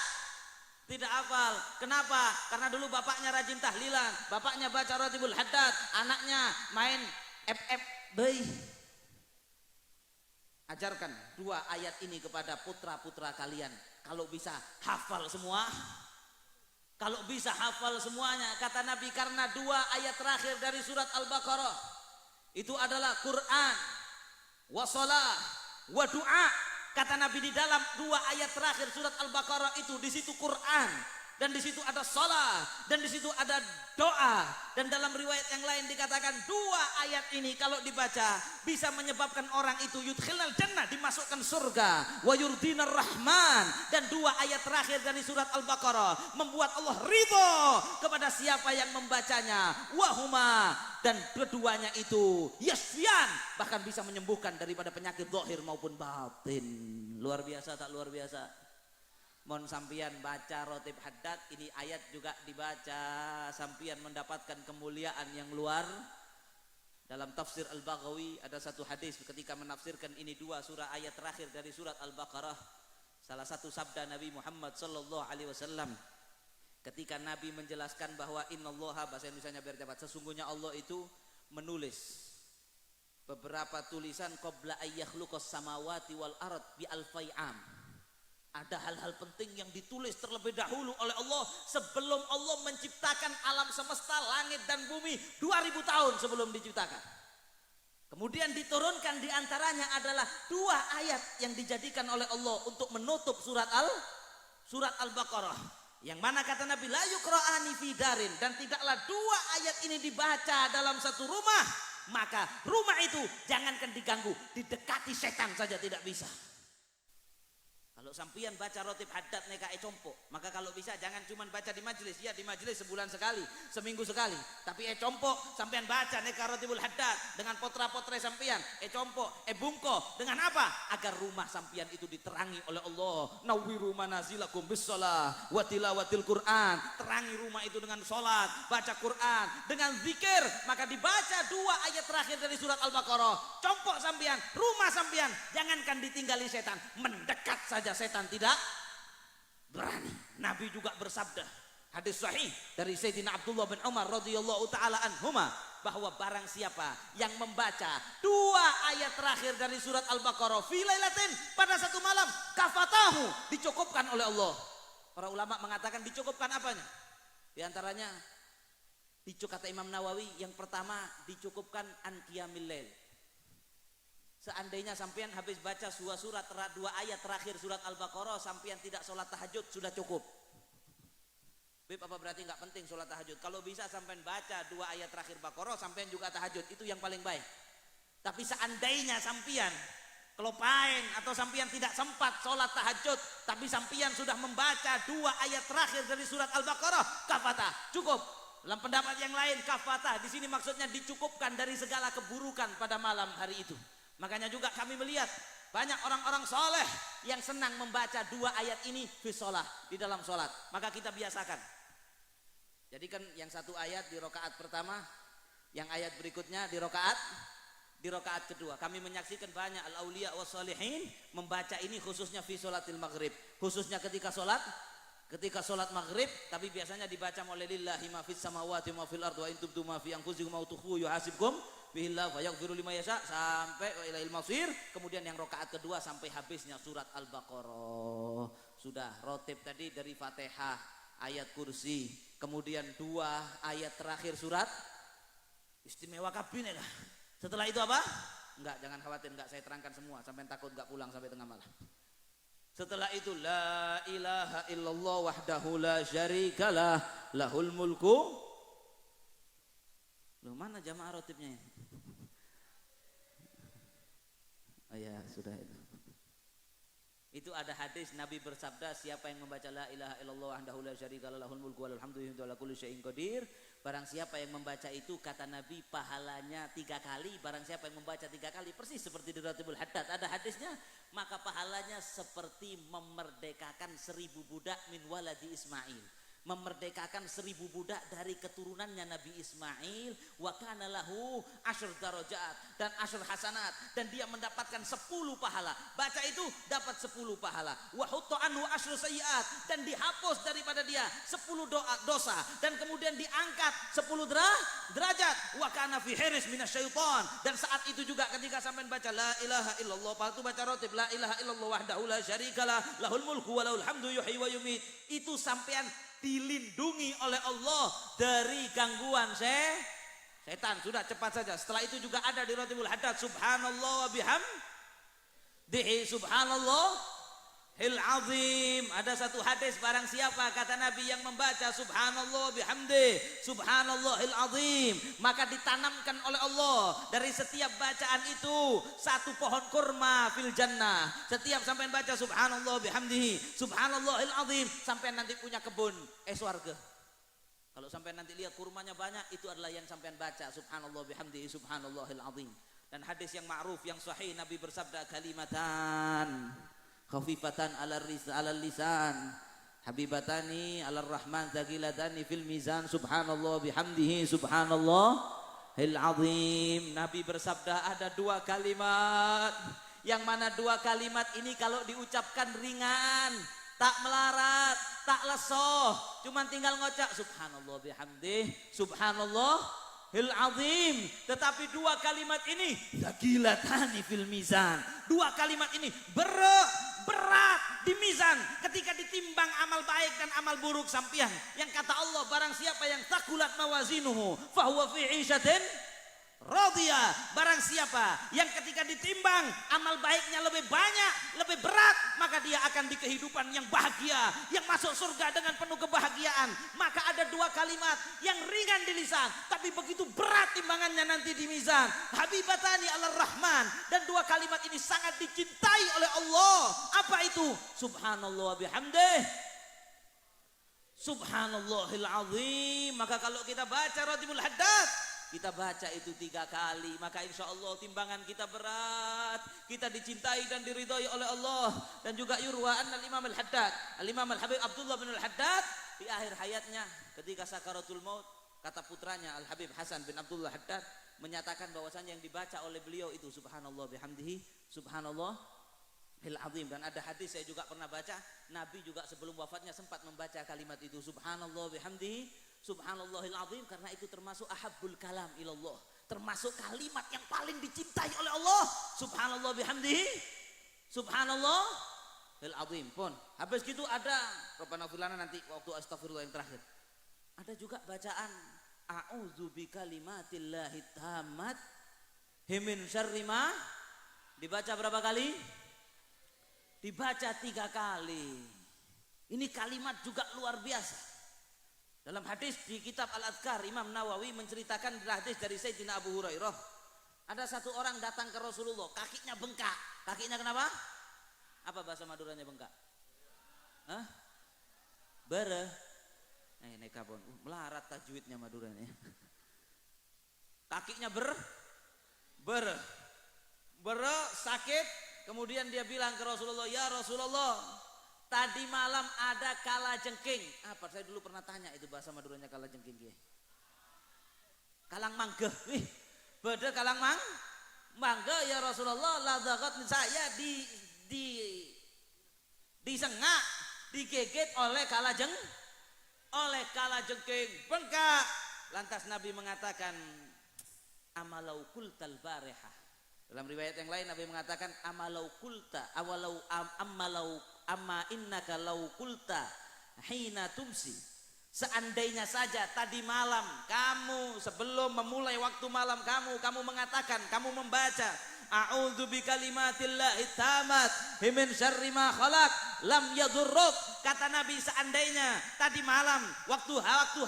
hafal. Kenapa? Karena dulu bapaknya rajin tahlilan, bapaknya baca Ratibul Haddad, anaknya main FF bayi. Ajarkan 2 ayat ini kepada putra-putra kalian. Kalau bisa hafal semua. Kalau bisa hafal semuanya, kata Nabi, karena 2 ayat terakhir dari surat Al-Baqarah itu adalah Quran wa shalah wa du'a. Kata Nabi, di dalam 2 ayat terakhir surat Al-Baqarah itu, di situ Quran, dan di situ ada shalah, dan di situ ada doa. Dan dalam riwayat yang lain dikatakan 2 ayat ini kalau dibaca bisa menyebabkan orang itu yudkhilal jannah, dimasukkan surga, wa yurdinar rahman. Dan 2 ayat terakhir dari surat Al-Baqarah membuat Allah ridho kepada siapa yang membacanya. Wahuma, dan keduanya itu yasfian, bahkan bisa menyembuhkan daripada penyakit zahir maupun batin. Luar biasa tak luar biasa? Mohon sampian baca Ratib Haddad, ini ayat juga dibaca, sampian mendapatkan kemuliaan yang luar. Dalam tafsir Al-Baghawi ada satu hadis ketika menafsirkan ini 2 surah ayat terakhir dari surat Al-Baqarah. Salah satu sabda Nabi Muhammad sallallahu alaihi wasallam ketika Nabi menjelaskan bahwa innallaha, bahasa Indonesianya biar cepat, sesungguhnya Allah itu menulis beberapa tulisan qabla ayyakhluqas samawati wal ard bi alfai'am. Ada hal-hal penting yang ditulis terlebih dahulu oleh Allah sebelum Allah menciptakan alam semesta, langit dan bumi 2000 tahun sebelum diciptakan. Kemudian diturunkan, diantaranya adalah 2 ayat yang dijadikan oleh Allah untuk menutup surat Al-Baqarah. Yang mana kata Nabi, la yuqra'ani fi darin, dan tidaklah 2 ayat ini dibaca dalam satu rumah, maka rumah itu jangankan diganggu, didekati setan saja tidak bisa. Kalau sampian baca rotib haddad neka compo, maka kalau bisa jangan cuma baca di majelis, ya di majelis sebulan sekali, seminggu sekali. Tapi compo sampian baca neka rotibul haddad dengan potra-potra sampian, compo, bungko dengan apa? Agar rumah sampian itu diterangi oleh Allah. Nawwiru manazilakum bis-shalah wa tilawatil Quran. Terangi rumah itu dengan salat, baca Quran, dengan zikir. Maka dibaca 2 ayat terakhir dari surat Al-Baqarah. Compo sampian, rumah sampian jangankan ditinggali setan, mendekat saja setan tidak berani. Nabi juga bersabda, hadis sahih dari Sayyidina Abdullah bin Umar radhiyallahu taala anhuma, bahwa barang siapa yang membaca 2 ayat terakhir dari surat Al-Baqarah fi lailatin, pada satu malam, kafatahu, dicukupkan oleh Allah. Para ulama mengatakan dicukupkan apanya? Di antaranya kata Imam Nawawi, yang pertama dicukupkan an qiyamil lail. Seandainya sampean habis baca 2 ayat terakhir surat Al-Baqarah, sampean tidak sholat tahajud, sudah cukup. Beb, apa berarti nggak penting sholat tahajud? Kalau bisa sampean baca 2 ayat terakhir Baqarah, sampean juga tahajud, itu yang paling baik. Tapi seandainya sampean kelupain atau sampean tidak sempat sholat tahajud, tapi sampean sudah membaca 2 ayat terakhir dari surat Al-Baqarah, kafatah, cukup. Dalam pendapat yang lain, kafatah di sini maksudnya dicukupkan dari segala keburukan pada malam hari itu. Makanya juga kami melihat banyak orang-orang soleh yang senang membaca 2 ayat ini fi sholah, di dalam sholat. Maka kita biasakan. Jadi kan yang 1 ayat di rakaat pertama, yang ayat berikutnya di rakaat kedua. Kami menyaksikan banyak al-auliya was sholihin membaca ini khususnya fi sholatil maghrib, khususnya ketika sholat maghrib. Tapi biasanya dibaca mulai lillahi ma fis samawati ma fil ardi wa in tubdu ma fi anfusikum au tukhfu yuhasibkum bihillah wa yaghfiru liman yasha sampai wa ilaihil masir. Kemudian yang rakaat kedua sampai habisnya surat Al-Baqarah. Sudah rotib tadi dari Fatihah, ayat kursi, kemudian 2 ayat terakhir surat istimewa kabinet. Setelah itu apa? Enggak, jangan khawatir, enggak saya terangkan semua, sampai takut enggak pulang sampai tengah malam. Setelah itu la ilaha illallah wahdahu la syarikalah lahul mulku. Loh, mana jamaah rotibnya ini? Oh ya, sudah itu. Itu ada hadis Nabi bersabda, siapa yang membaca la ilaha illallah wahdahu la syarikalah lahul mulku wa lahul hamdu wa ala kulli syai'in qadir, barang siapa yang membaca itu, kata Nabi, pahalanya 3 kali. Barang siapa yang membaca 3 kali, persis seperti di Rotibul Haddad ada hadisnya, maka pahalanya seperti memerdekakan 1000 budak min waladi Ismail, memerdekakan 1000 budak dari keturunannya Nabi Ismail. Wa kana lahu asyr darajat, dan asyr hasanat, dan dia mendapatkan 10 pahala. Baca itu dapat 10 pahala. Wa hutta anhu asyr sayyiat, dan dihapus daripada dia 10 dosa, dan kemudian diangkat 10 derajat. Wa kana fi hiris minasyaiton, dan saat itu juga ketika sampean baca la ilaha illallah, itu baca rotib la ilaha illallah wahdahu la syarikalah lahul mulku wa lahul hamdu yuhyi wa yumiit, itu sampean dilindungi oleh Allah dari gangguan setan. Sudah, cepat saja. Setelah itu juga ada di Rotibul Haddad subhanallah wa bihamdihi subhanallahil azim. Ada satu hadis, barang siapa, kata Nabi, yang membaca subhanallah bihamdihi subhanallahil azim, maka ditanamkan oleh Allah dari setiap bacaan itu 1 pohon kurma fil jannah. Setiap sampai baca subhanallah bihamdihi subhanallahil azim, sampai nanti punya kebun swarga. Kalau sampai nanti lihat kurmanya banyak, itu adalah yang sampai baca subhanallah bihamdihi subhanallahil azim. Dan hadis yang ma'ruf yang sahih, Nabi bersabda, kalimatan khafifatan ala lisan habibatani ala rahman zakilatani fil mizan subhanallah bihamdihi subhanallahil azim. Nabi bersabda, ada 2 kalimat, yang mana 2 kalimat ini kalau diucapkan ringan, tak melarat, tak lesoh, cuman tinggal ngocak subhanallah bihamdihi subhanallahil azim. Tetapi 2 kalimat ini zakilatani fil mizan, 2 kalimat ini berat di mizan ketika ditimbang amal baik dan amal buruk sampian. Yang kata Allah, barang siapa yang takulat mawazinuhu fahuwa fi 'ishatin Radhiya, barang siapa yang ketika ditimbang amal baiknya lebih banyak, lebih berat, maka dia akan di kehidupan yang bahagia, yang masuk surga dengan penuh kebahagiaan. Maka ada dua kalimat yang ringan di lisan, tapi begitu berat timbangannya nanti di mizan. Habibatani alar rahman, dan dua kalimat ini sangat dicintai oleh Allah. Apa itu? Subhanallah bihamdih, Subhanallahil azim. Maka kalau kita baca Ratibul Haddad, kita baca itu 3 kali, maka insya Allah timbangan kita berat, kita dicintai dan diridhoi oleh Allah. Dan juga yurwa'an al-Imam al-Haddad, al-Imam al-Habib Abdullah bin al-Haddad, di akhir hayatnya ketika sakaratul maut, kata putranya Al-Habib Hasan bin Abdullah Haddad menyatakan bahwasanya yang dibaca oleh beliau itu Subhanallah bihamdihi, Subhanallah il azim. Dan ada hadis saya juga pernah baca, Nabi juga sebelum wafatnya sempat membaca kalimat itu, Subhanallah bihamdihi, Subhanallahil azim, karena itu termasuk ahabbul kalam ilallah, termasuk kalimat yang paling dicintai oleh Allah. Subhanallah bihamdihi, Subhanallahil azim. Pun habis gitu ada Rabbana filana, nanti waktu astagfirullah yang terakhir. Ada juga bacaan a'udzu bikalimatillahi tammat min syarri ma, dibaca berapa kali? Dibaca 3 kali. Ini kalimat juga luar biasa. Dalam hadis di kitab Al-Adhkar, Imam Nawawi menceritakan hadis dari Sayyidina Abu Hurairah. Ada satu orang datang ke Rasulullah, kakinya bengkak. Kakinya kenapa? Apa bahasa Maduranya bengkak? Hah? Bere. Ini kabon. Melarat tajwidnya Maduranya. Kakinya bere, sakit. Kemudian dia bilang ke Rasulullah, ya Rasulullah, tadi malam ada kalajengking. Apa? Saya dulu pernah tanya itu bahasa Maduranya kalajengking. Kalang manggeh. Beda kalang manggeh ya Rasulullah, ladzakat saya disengak, digigit oleh kalajengking, bengkak. Lantas Nabi mengatakan, amalau kultal barihah. Dalam riwayat yang lain Nabi mengatakan amalau kulta awalau amalau amma innaka lau kulta hina tumsi, seandainya saja tadi malam kamu sebelum memulai waktu malam kamu mengatakan, kamu membaca a'udzu bikalimatillahi tammat min syarri ma khalaq lam yadurruk. Kata Nabi, seandainya tadi malam waktu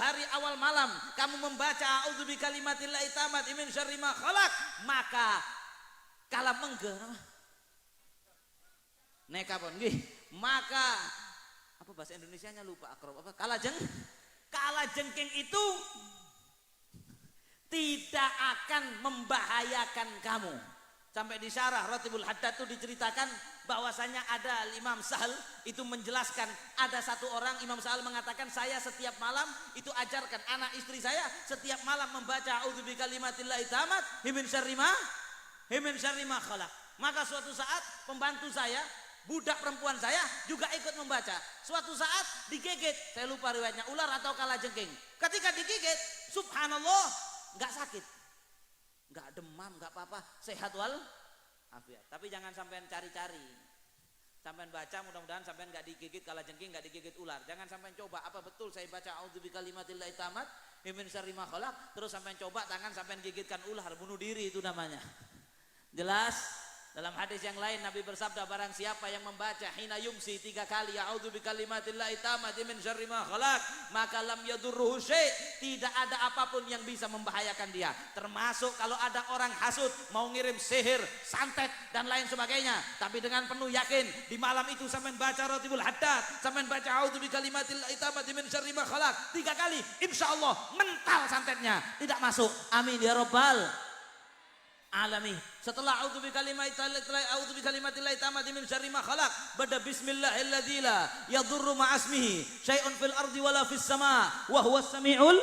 hari awal malam kamu membaca a'udzu bikalimatillahi tammat min syarri ma khalaq, maka kala menggeh nekapon nggih, maka apa bahasa Indonesianya lupa, akrab apa, kalajengking itu tidak akan membahayakan kamu. Sampai di syarah Ratibul Haddad itu diceritakan bahwasanya ada Imam Sahal itu menjelaskan, ada satu orang Imam Sahal mengatakan, saya setiap malam itu ajarkan anak istri saya setiap malam membaca a'udzu bikalimatillahi tammat min syarri ma khalaq. Maka suatu saat pembantu saya, budak perempuan saya juga ikut membaca. Suatu saat digigit, saya lupa riwayatnya, ular atau kalajengking. Ketika digigit, subhanallah, nggak sakit, nggak demam, nggak apa-apa, sehat wal afiat. Tapi jangan sampean cari-cari, sampean baca, mudah-mudahan sampean nggak digigit kalajengking, nggak digigit ular. Jangan sampean coba, apa betul saya baca a'udzu bikalimatillahi tammat min syarri ma khalaq, terus sampean coba tangan sampean gigitkan ular, bunuh diri itu namanya. Jelas dalam hadis yang lain Nabi bersabda, barang siapa yang membaca hina yumsi 3 kali a'udzu bikalimatillahi tammati min syarri ma khalaq, maka lam yadurruhu syai', tidak ada apapun yang bisa membahayakan dia. Termasuk kalau ada orang hasud mau ngirim sihir, santet dan lain sebagainya, tapi dengan penuh yakin di malam itu sampean baca Ratibul Haddad, sampean baca a'udzu bikalimatillahi tammati min syarri ma khalaq 3 kali, insyaallah mental santetnya tidak masuk. Amin ya rabbal alami. Setelah a'udzu bikalimatillahi tammati min syarri ma khalaq, bada bismillahilladzi la yadurru ma'asmihi syai'un fil ardi wala fis sama wa huwas samiul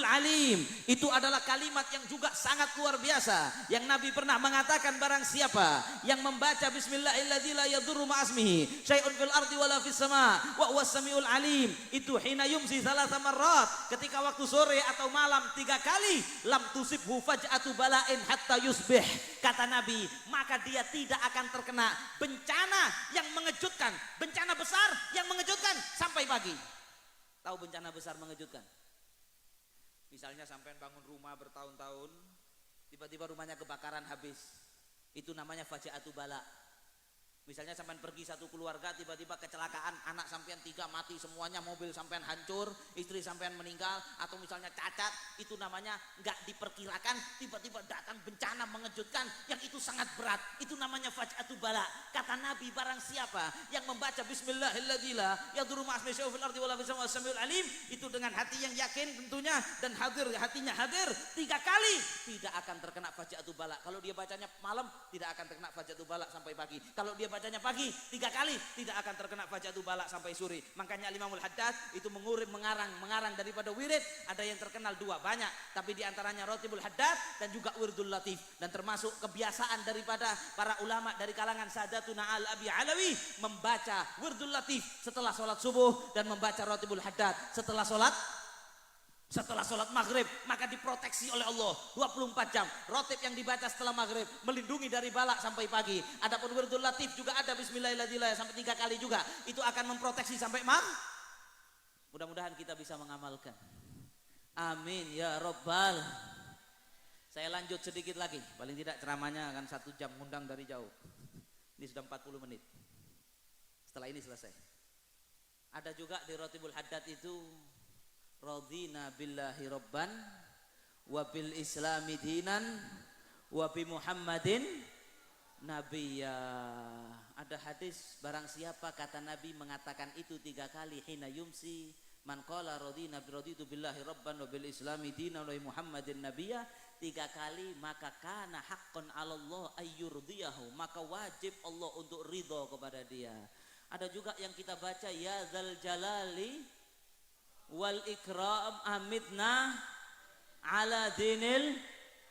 alim. Itu adalah kalimat yang juga sangat luar biasa, yang Nabi pernah mengatakan, barang siapa yang membaca bismillahilladzi la yadurru ma'asmihi syai'un fil ardi wala fis sama wa huwas samiul alim, itu hina yumsi 3 marrat, ketika waktu sore atau malam 3 kali, lam tusibhu faj'atu bala'in hatta yusbih. Kata Nabi, maka dia tidak akan terkena bencana yang mengejutkan, bencana besar yang mengejutkan sampai pagi. Tahu bencana besar mengejutkan? Misalnya sampean bangun rumah bertahun-tahun, tiba-tiba rumahnya kebakaran habis. Itu namanya fajaatu bala. Misalnya sampean pergi satu keluarga, tiba-tiba kecelakaan, anak sampean 3 mati semuanya, mobil sampean hancur, istri sampean meninggal, atau misalnya cacat, itu namanya nggak diperkirakan, tiba-tiba datang bencana mengejutkan, yang itu sangat berat. Itu namanya fajaatu bala. Kata Nabi, barang siapa yang membaca Bismillahirrahmanirrahim, yadurru ma'asmi syai'un fil ardi wala fis samaa'i was-sami'ul alim, itu dengan hati yang yakin tentunya dan hadir, hatinya hadir 3 kali, tidak akan terkena fajaatu bala. Kalau dia bacanya malam, tidak akan terkena fajaatu bala sampai pagi. Kalau dia bacanya pagi 3 kali, tidak akan terkena fajaatu bala sampai sore. Makanya Imamul Haddad itu mengarang daripada wirid, ada yang terkenal 2 banyak, tapi diantaranya Rotibul Haddad dan juga Wirdul Latif, dan termasuk kebiasaan daripada para ulama dari kalangan Sadatuna Al-Abi Alawi membaca Wirdul Latif setelah sholat subuh dan membaca Rotibul Haddad setelah sholat maghrib. Maka diproteksi oleh Allah 24 jam. Rotib yang dibaca setelah maghrib melindungi dari balak sampai pagi. Adapun Wirdul Latif juga ada Bismillahirrahmanirrahim sampai 3 kali juga. Itu akan memproteksi sampai mudah-mudahan kita bisa mengamalkan. Amin ya Rabbal. Saya lanjut sedikit lagi. Paling tidak ceramahnya akan 1 jam, ngundang dari jauh. Ini sudah 40 menit. Setelah ini selesai. Ada juga di Rotibul Haddad itu, radina billahi rabban wa bil islami dinan wa bi Muhammadin nabiyya. Ada hadis, barang siapa kata Nabi mengatakan itu 3 kali, hina yumsi man qala radina raditu billahi rabban wa bil islami dinan wa bi Muhammadin nabiyya, 3 kali, maka kana haqqan 'ala Allah ayyurdiyahu, maka wajib Allah untuk ridha kepada dia. Ada juga yang kita baca, ya dzal jalali wal ikram amitna ala dinil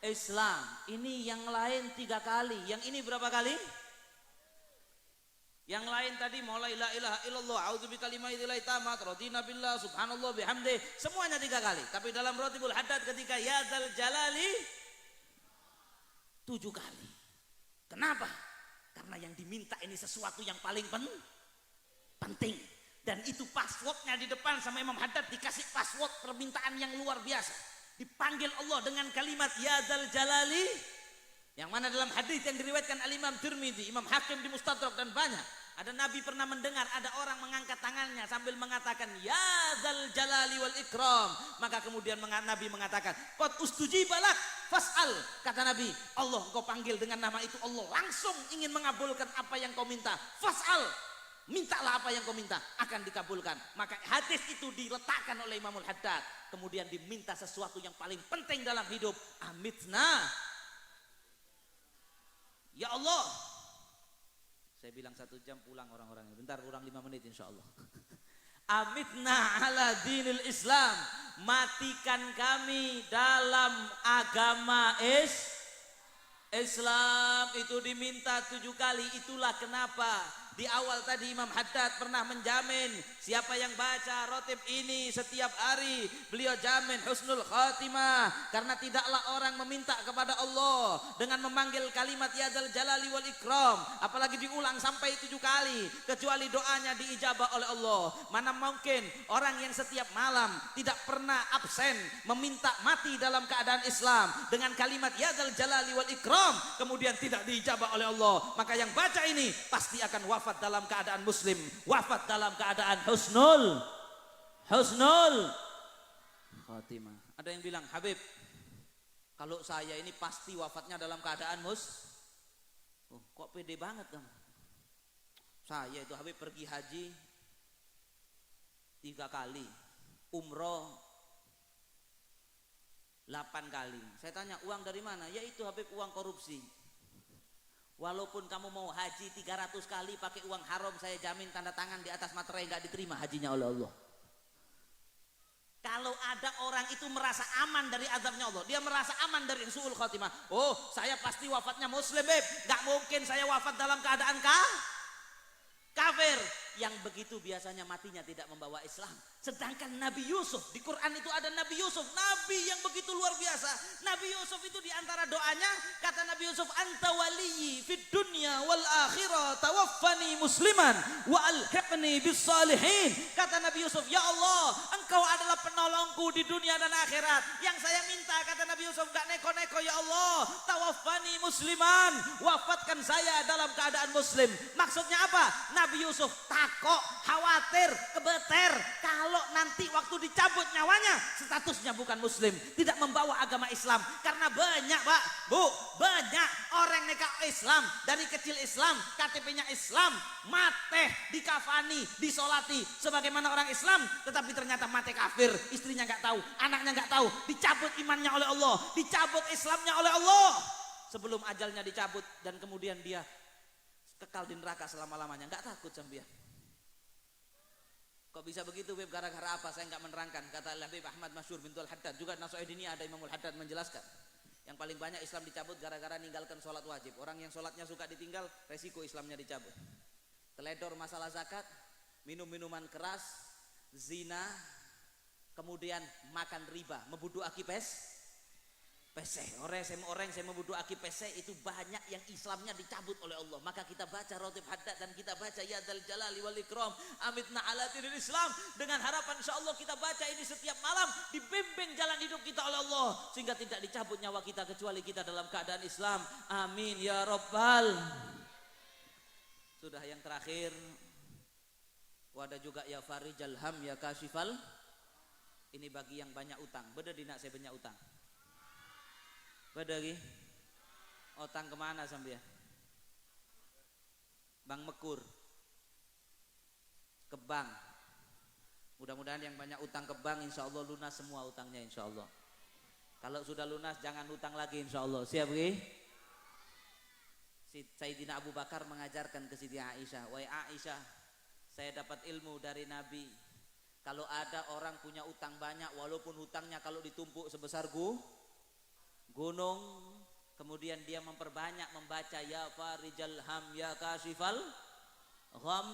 Islam. Ini yang lain 3 kali. Yang ini berapa kali? Yang lain tadi mulai la ilaha illallah, a'udzu bikalimatillahi tammat, radina billah, subhanallah bihamdi, semuanya 3 kali. Tapi dalam Rotibul Haddad ketika ya dzal jalali 7 kali. Kenapa? Karena yang diminta ini sesuatu yang paling penting. Dan itu passwordnya di depan sama Imam Haddad, dikasih password permintaan yang luar biasa. Dipanggil Allah dengan kalimat ya dzal jalali, yang mana dalam hadis yang diriwayatkan Al-Imam Tirmidzi, Imam Hakim di Mustadrak dan banyak. Ada Nabi pernah mendengar ada orang mengangkat tangannya sambil mengatakan ya dzal jalali wal ikram. Maka kemudian Nabi mengatakan, qad ustujiba lak fas'al. Kata Nabi, Allah engkau panggil dengan nama itu, Allah langsung ingin mengabulkan apa yang kau minta. Fas'al, mintalah apa yang kau minta, akan dikabulkan. Maka hadis itu diletakkan oleh Imamul Haddad. Kemudian diminta sesuatu yang paling penting dalam hidup. Amitna, ya Allah. Saya bilang 1 jam, pulang orang-orangnya. Bentar, kurang 5 menit insya Allah. Amitna ala dinil Islam, matikan kami dalam agama Islam. Itu diminta 7 kali. Itulah kenapa di awal tadi Imam Haddad pernah menjamin, siapa yang baca rotib ini setiap hari, beliau jamin husnul khatimah. Karena tidaklah orang meminta kepada Allah dengan memanggil kalimat ya dzal jalali wal ikram, apalagi diulang sampai 7 kali, kecuali doanya diijabah oleh Allah. Mana mungkin orang yang setiap malam tidak pernah absen meminta mati dalam keadaan Islam dengan kalimat ya dzal jalali wal ikram, kemudian tidak diijabah oleh Allah. Maka yang baca ini pasti akan wafat dalam keadaan muslim, wafat dalam keadaan husnul khatimah. Ada yang bilang, Habib, kalau saya ini pasti wafatnya dalam keadaan kok pede banget kamu? Saya itu Habib pergi haji 3 kali, umroh 8 kali. Saya tanya, uang dari mana? Ya itu Habib, uang korupsi. Walaupun kamu mau haji 300 kali pakai uang haram, saya jamin tanda tangan di atas materai nggak diterima hajinya oleh Allah. Kalau ada orang itu merasa aman dari azabnya Allah, dia merasa aman dari su'ul khatimah. Oh, saya pasti wafatnya muslim, Beb. Nggak mungkin saya wafat dalam keadaan kafir. yang begitu biasanya matinya tidak membawa Islam. Sedangkan Nabi Yusuf, di Quran itu ada Nabi Yusuf, Nabi yang begitu luar biasa. Nabi Yusuf itu diantara doanya, kata Nabi Yusuf, anta waliyyi fid dunya wal akhirah tawaffani musliman wa alhiqni bis salihin. Kata Nabi Yusuf, ya Allah, engkau adalah penolongku di dunia dan akhirat. Yang saya minta, kata Nabi Yusuf, gak neko-neko, ya Allah, tawaffani musliman, wafatkan saya dalam keadaan muslim. Maksudnya apa? Nabi Yusuf takok, khawatir, kebeter kalau nanti waktu dicabut nyawanya statusnya bukan muslim, tidak membawa agama Islam. Karena banyak Pak, Bu, banyak orang neka Islam, dari kecil Islam, KTP-nya Islam, mate dikafani, disolati sebagaimana orang Islam, tetapi ternyata mate kafir, istrinya nggak tahu, anaknya nggak tahu, dicabut imannya oleh Allah, dicabut Islamnya oleh Allah sebelum ajalnya dicabut, dan kemudian dia kekal di neraka selama-lamanya. Nggak takut sampean? Kok bisa begitu, Beb? Gara-gara apa? Saya nggak menerangkan. Kata Habib Ahmad Masyhur bintul Haddad, juga Nasu'idini ada Imamul Haddad menjelaskan. Yang paling banyak Islam dicabut gara-gara ninggalkan sholat wajib. Orang yang sholatnya suka ditinggal, resiko Islamnya dicabut. Teledor masalah zakat, minum minuman keras, zina, kemudian makan riba, membudu akipes, PC. Orang saya membudu akib PC itu banyak yang Islamnya dicabut oleh Allah. Maka kita baca Ratib Haddad dan kita baca Ya Dzal Jalali wal Ikram amitna ala dinil Islam, dengan harapan insyaallah kita baca ini setiap malam, dibimbing jalan hidup kita oleh Allah sehingga tidak dicabut nyawa kita kecuali kita dalam keadaan Islam. Amin ya rabbal. Sudah yang terakhir, wadah juga ya farijal ham ya kasifal. Ini bagi yang banyak utang. Beda dinak saya banyak utang. Beda lagi. Utang kemana sampai? Bank Mekur, ke bank. Mudah-mudahan yang banyak utang ke bank insya Allah lunas semua utangnya insya Allah. Kalau sudah lunas jangan utang lagi insya Allah. Siap gih? Sayyidina Abu Bakar mengajarkan ke Siti Aisyah, wahai Aisyah, saya dapat ilmu dari Nabi. Kalau ada orang punya utang banyak, walaupun hutangnya kalau ditumpuk sebesar gunung, kemudian dia memperbanyak membaca ya farijal ham ya kasifal gham,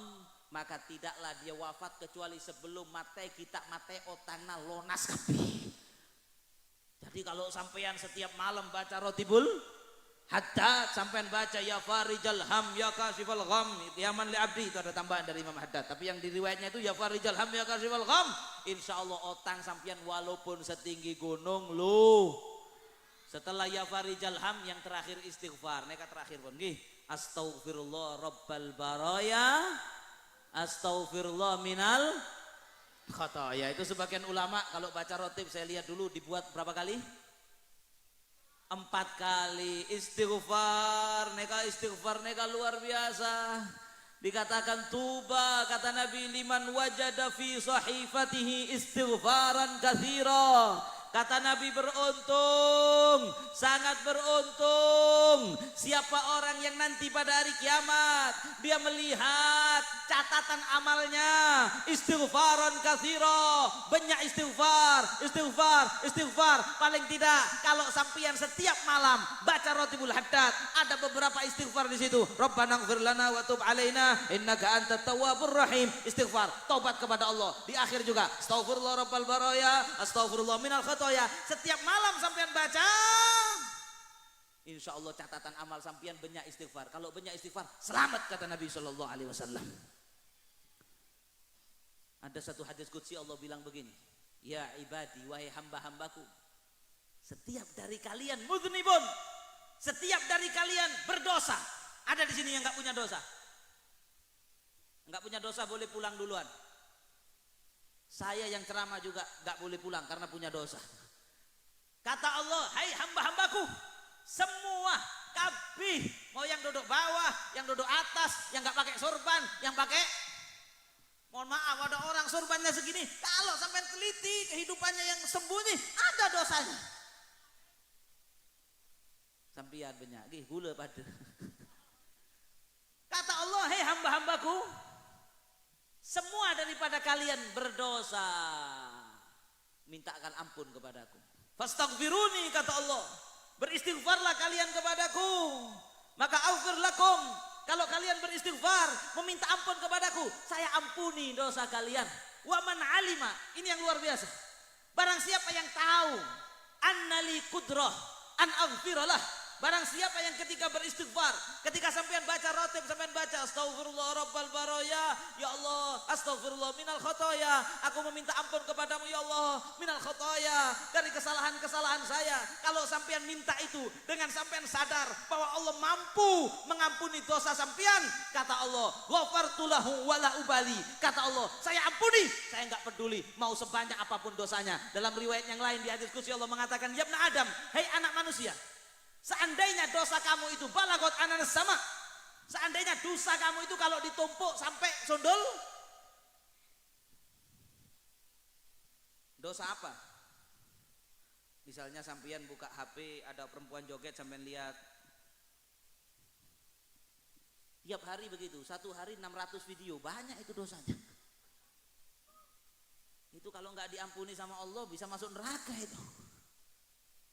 maka tidaklah dia wafat kecuali sebelum mate kita mate otangna lonas kabeh. Jadi kalau sampean setiap malam baca Ratibul Haddad, sampean baca ya farijal ham ya kasifal gham yaman li abdi, itu ada tambahan dari Imam Haddad, tapi yang di riwayatnya itu ya farijal ham ya kasifal gham, insyaallah otang sampean walaupun setinggi gunung lu. Setelah ya farijal ham yang terakhir istighfar. Neka terakhir pun nggih. Astaghfirullah rabbal baraya, astaghfirullah minal khataya. Itu sebagian ulama kalau baca rotib saya lihat dulu dibuat berapa kali? 4 kali istighfar. Neka luar biasa. Dikatakan tuba, kata Nabi, liman wajada fi sahifatihi istighfaran katsira. Kata Nabi, beruntung, sangat beruntung siapa orang yang nanti pada hari kiamat dia melihat catatan amalnya istighfaran katsira, banyak istighfar. Paling tidak kalau sampean setiap malam baca Ratibul Haddad ada beberapa istighfar di situ. Rabbana ighfir lana wa tub alaina innaka antat tawwabur rahim. Istighfar, taubat kepada Allah. Di akhir juga astaghfirullah rabbal baraya, astaghfirullah minal khataya. Setiap malam sampean baca, insya Allah catatan amal sampean banyak istighfar. Kalau banyak istighfar selamat, kata Nabi Shallallahu Alaihi Wasallam. Ada satu hadis qudsi Allah bilang begini, ya ibadi, wahai hamba-hambaku, setiap dari kalian mudhnibun, setiap dari kalian berdosa. Ada di sini yang nggak punya dosa? Nggak punya dosa boleh pulang duluan. Saya yang ceramah juga gak boleh pulang karena punya dosa. Kata Allah, hai hamba-hambaku, semua kabih, mau yang duduk bawah, yang duduk atas, yang gak pakai sorban, yang pakai, mohon maaf, ada orang sorbannya segini, kalau sampai teliti kehidupannya yang sembunyi, ada dosanya. Sampian banyak, gula pada. Kata Allah, hai hamba-hambaku, semua daripada kalian berdosa, mintakan ampun kepadaku. Fastaghfiruni, kata Allah, beristighfarlah kalian kepadaku, maka aghfir lakum, kalau kalian beristighfar, meminta ampun kepadaku, saya ampuni dosa kalian. Wa man alima, ini yang luar biasa. Barang siapa yang tahu annali kudrah an aghfiralah, barang siapa yang ketika beristighfar, ketika sampean baca rotib, sampean baca astaghfirullah rabbal baraya, ya Allah, astaghfirullah minal khotoya, aku meminta ampun kepadamu ya Allah minal khotoya, dari kesalahan-kesalahan saya. Kalau sampean minta itu dengan sampean sadar bahwa Allah mampu mengampuni dosa sampean, kata Allah, ghafartu lahu wala ubali, kata Allah, saya ampuni, saya enggak peduli mau sebanyak apapun dosanya. Dalam riwayat yang lain di hadis qudsi Allah mengatakan, ya ibn Adam, hei anak manusia, seandainya dosa kamu itu balagot ananas sama, seandainya dosa kamu itu kalau ditumpuk sampai sundul, dosa apa? Misalnya sampean buka HP, ada perempuan joget, sampean lihat. Tiap hari begitu, satu hari 600 video, banyak itu dosanya. Itu kalau nggak diampuni sama Allah bisa masuk neraka itu.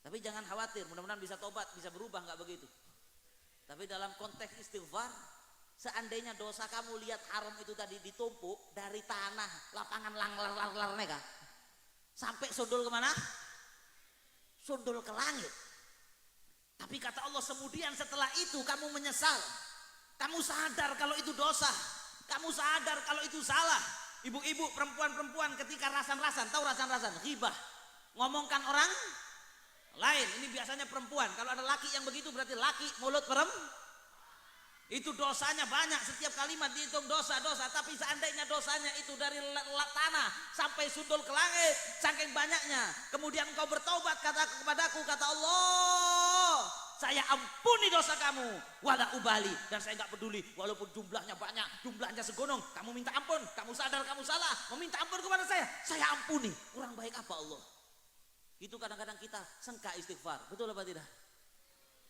Tapi jangan khawatir, mudah-mudahan bisa tobat, bisa berubah, nggak begitu. Tapi dalam konteks istighfar, seandainya dosa kamu lihat haram itu tadi ditumpuk dari tanah, lapangan lar neka, sampai sundul kemana? Sundul ke langit. Tapi kata Allah, kemudian setelah itu kamu menyesal, kamu sadar kalau itu dosa, kamu sadar kalau itu salah. Ibu-ibu, perempuan-perempuan ketika rasan-rasan, tahu rasan-rasan? Ghibah, ngomongkan orang lain. Ini biasanya perempuan. Kalau ada laki yang begitu berarti laki mulut perempuan. Itu dosanya banyak, setiap kalimat dihitung dosa-dosa. Tapi seandainya dosanya itu dari tanah sampai sundul ke langit, saking banyaknya, kemudian engkau bertaubat kepadaku, kata Allah, saya ampuni dosa kamu wala ubali, dan saya nggak peduli walaupun jumlahnya banyak, jumlahnya segonong, kamu minta ampun, kamu sadar kamu salah, meminta ampun kepada saya ampuni. Kurang baik apa Allah? Itu kadang-kadang kita sengka istighfar, betul apa tidak?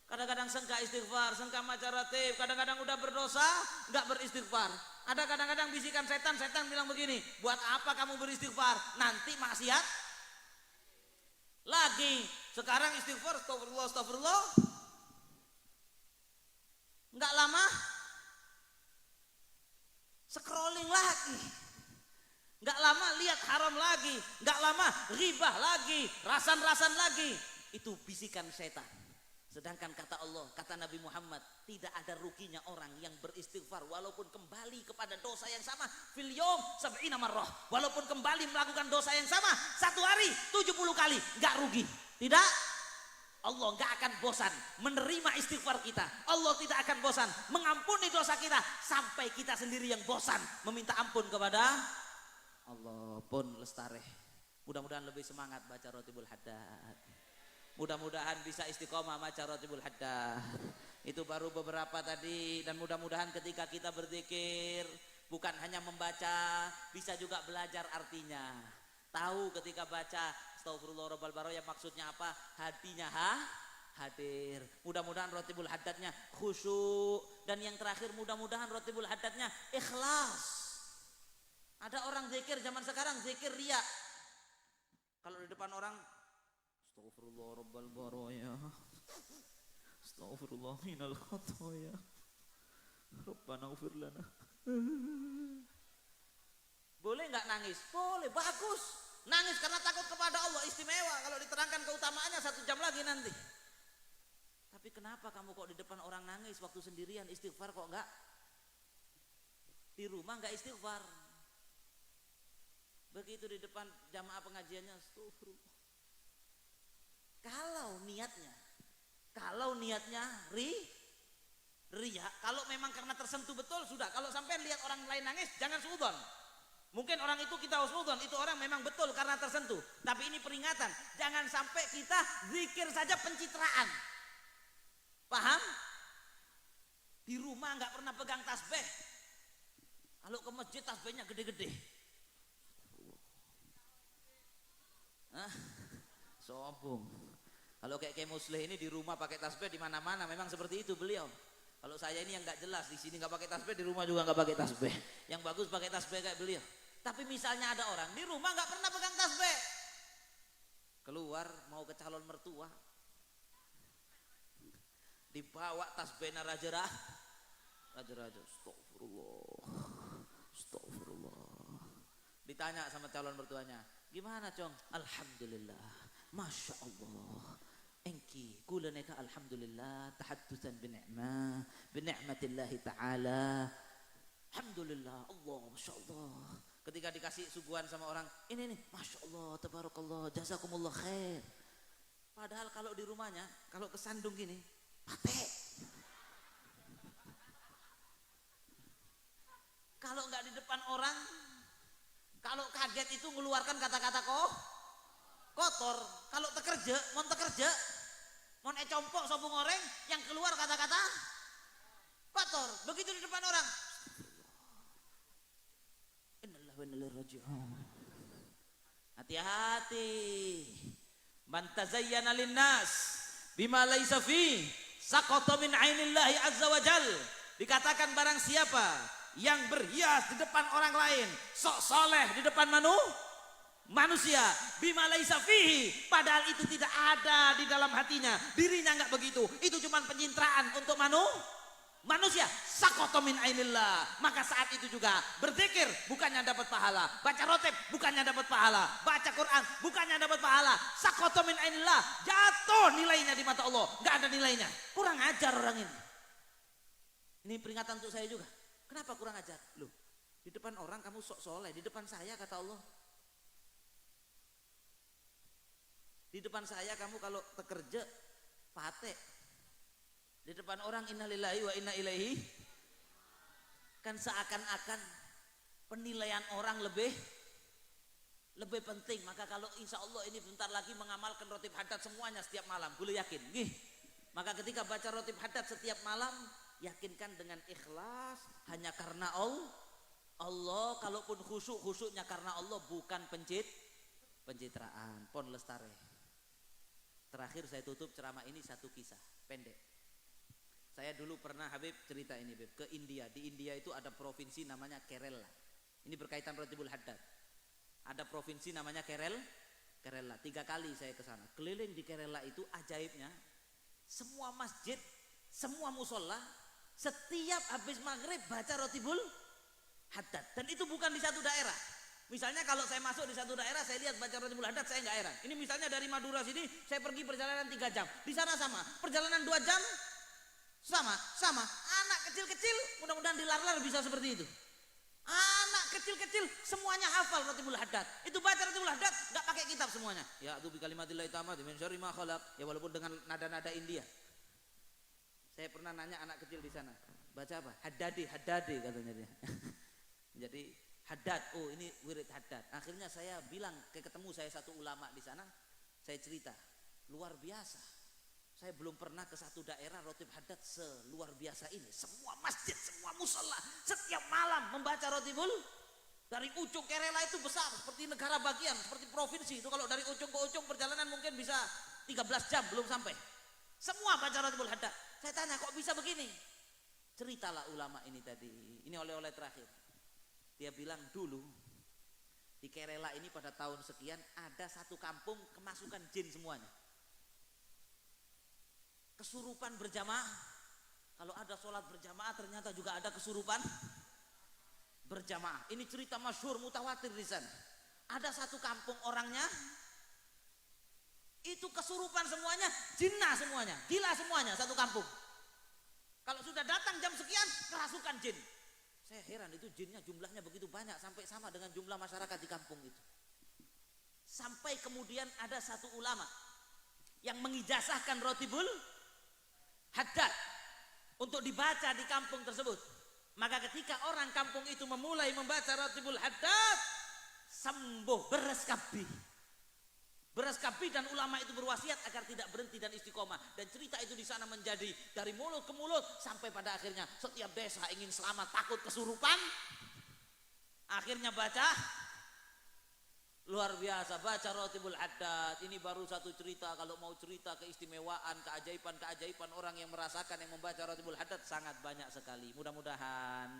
Kadang-kadang sengka istighfar, sengka maca ratib, kadang-kadang udah berdosa nggak beristighfar. Ada kadang-kadang bisikan setan bilang begini, buat apa kamu beristighfar? Nanti maksiat lagi. Sekarang istighfar, astagfirullah, nggak lama scrolling lagi. Nggak lama lihat haram lagi, nggak lama ghibah lagi, rasan-rasan lagi. Itu bisikan setan. Sedangkan kata Allah, kata Nabi Muhammad, tidak ada ruginya orang yang beristighfar walaupun kembali kepada dosa yang sama fil yawm sab'ina marrah, walaupun kembali melakukan dosa yang sama satu hari 70 kali, nggak rugi. Tidak, Allah nggak akan bosan menerima istighfar kita. Allah tidak akan bosan mengampuni dosa kita sampai kita sendiri yang bosan meminta ampun kepada Allah. Pun lestari, mudah-mudahan lebih semangat baca Rotibul Haddad, mudah-mudahan bisa istiqomah baca Rotibul Haddad. Itu baru beberapa tadi, dan mudah-mudahan ketika kita berzikir bukan hanya membaca, bisa juga belajar artinya. Tahu ketika baca astagfirullah rabbal baraya maksudnya apa, hatinya hadir. Mudah-mudahan Rotibul Haddadnya khusyuk, dan yang terakhir mudah-mudahan Rotibul Haddadnya ikhlas. Ada orang zikir zaman sekarang, zikir riya. Kalau di depan orang, astaghfirullah rabbal baraya, astaghfirullah minal khotoya, rabbana ighfir lana. Boleh nggak nangis? Boleh, bagus. Nangis karena takut kepada Allah, istimewa. Kalau diterangkan keutamaannya 1 jam lagi nanti. Tapi kenapa kamu kok di depan orang nangis, waktu sendirian istighfar kok enggak? Di rumah enggak istighfar. Begitu di depan jamaah pengajiannya, astagfirullah. Kalau niatnya riya, kalau memang karena tersentuh betul sudah. Kalau sampai lihat orang lain nangis, jangan suudzon. Mungkin orang itu kita suudzon, itu orang memang betul karena tersentuh. Tapi ini peringatan, jangan sampai kita zikir saja pencitraan. Paham? Di rumah nggak pernah pegang tasbih. Kalau ke masjid tasbihnya gede-gede. Sombong. Kalau kayak Musleh ini di rumah pakai tasbih, di mana-mana memang seperti itu beliau. Kalau saya ini yang nggak jelas, di sini nggak pakai tasbih, di rumah juga nggak pakai tasbih. Yang bagus pakai tasbih kayak beliau. Tapi misalnya ada orang di rumah nggak pernah pegang tasbih, keluar mau ke calon mertua, dibawa tasbih narajera, Raja-raja, astagfirullah. Astagfirullah. Ditanya sama calon mertuanya, gimana Cong? Alhamdulillah, Masya Allah. Engki, kula neka alhamdulillah, tahaddusan bini'matillahi ta'ala. Alhamdulillah, Allah, Masya Allah. Ketika dikasih suguhan sama orang, ini nih, Masya Allah, tabarakallah, jazakumullah khair. Padahal kalau di rumahnya, kalau kesandung gini, patek. Kalau nggak di depan orang, kalau kaget itu mengeluarkan kata-kata kotor. Kalau tekerja, mon ecompok sobung oreng, yang keluar kata-kata kotor. Begitu di depan orang. Innalillahi wa inna ilaihi raji'un. Hati-hati. Man tazayyana linnas bima laisa fi saqata min ainillahi azza wa jal. Dikatakan barang siapa yang berhias di depan orang lain, sok soleh di depan manusia, bima laisa fihi, padahal itu tidak ada di dalam hatinya, dirinya enggak begitu, itu cuma pencitraan untuk manusia, saqata min ainillah. Maka saat itu juga berzikir bukannya dapat pahala, baca rotib bukannya dapat pahala, baca Quran bukannya dapat pahala, saqata min ainillah, jatuh nilainya di mata Allah, enggak ada nilainya. Kurang ajar orang ini. Ini peringatan untuk saya juga. Kenapa kurang ajar? Loh, di depan orang kamu sok soleh, di depan saya kata Allah. Di depan saya kamu kalau bekerja patek. Di depan orang innalillahi wa inna ilaihi. Kan seakan-akan penilaian orang lebih penting. Maka kalau insya Allah ini bentar lagi mengamalkan rotib haddad semuanya setiap malam, boleh yakin? Gih. Maka ketika baca rotib haddad setiap malam, yakinkan dengan ikhlas hanya karena Allah. Kalaupun khusyuknya karena Allah, bukan pencitraan. Pon lestari. Terakhir saya tutup ceramah ini satu kisah pendek. Saya dulu pernah Habib cerita ini Habib ke India. Di India itu ada provinsi namanya Kerala. Ini berkaitan Rotibul Haddad. Ada provinsi namanya Kerala. 3 kali saya ke sana. Keliling di Kerala itu ajaibnya, semua masjid, semua musola, setiap habis maghrib baca Rotibul Haddad. Dan itu bukan di satu daerah. Misalnya kalau saya masuk di satu daerah, saya lihat baca Rotibul Haddad, saya nggak heran. Ini misalnya dari Madura sini, saya pergi perjalanan 3 jam. Di sana sama, perjalanan 2 jam sama. Anak kecil-kecil, mudah-mudahan di Larlar bisa seperti itu. Anak kecil-kecil semuanya hafal Rotibul Haddad. Itu baca Rotibul Haddad nggak pakai kitab semuanya. Ya tu bi kalimatillahi tammati min syarri ma khalaq. Ya walaupun dengan nada-nada India. Saya pernah nanya anak kecil di sana, baca apa? Haddadi katanya dia. Jadi Haddad, oh ini wirid Haddad. Akhirnya saya bilang, ketemu saya satu ulama di sana, saya cerita, luar biasa. Saya belum pernah ke satu daerah Rotib Haddad seluar biasa ini. Semua masjid, semua musola, setiap malam membaca Rotibul. Dari ujung Kerala itu besar, seperti negara bagian, seperti provinsi. Itu kalau dari ujung ke ujung perjalanan mungkin bisa 13 jam belum sampai. Semua baca Rotibul Haddad. Saya tanya, kok bisa begini? Ceritalah ulama ini tadi. Ini oleh-oleh terakhir. Dia bilang dulu di Kerala ini pada tahun sekian ada satu kampung kemasukan jin semuanya. Kesurupan berjamaah. Kalau ada sholat berjamaah ternyata juga ada kesurupan berjamaah. Ini cerita masyhur mutawatir di sana. Ada satu kampung orangnya itu kesurupan semuanya, jinnah semuanya, gila semuanya satu kampung. Kalau sudah datang jam sekian kerasukan jin. Saya heran itu jinnya jumlahnya begitu banyak sampai sama dengan jumlah masyarakat di kampung itu. Sampai kemudian ada satu ulama yang mengijazahkan Rotibul Haddad untuk dibaca di kampung tersebut. Maka ketika orang kampung itu memulai membaca Rotibul Haddad, sembuh, beres kabeh dan ulama itu berwasiat agar tidak berhenti dan istiqomah. Dan cerita itu di sana menjadi dari mulut ke mulut sampai pada akhirnya setiap desa ingin selamat takut kesurupan. Akhirnya baca luar biasa, baca Rotibul Haddad. Ini baru satu cerita. Kalau mau cerita keistimewaan, keajaiban orang yang merasakan yang membaca Rotibul Haddad sangat banyak sekali. Mudah-mudahan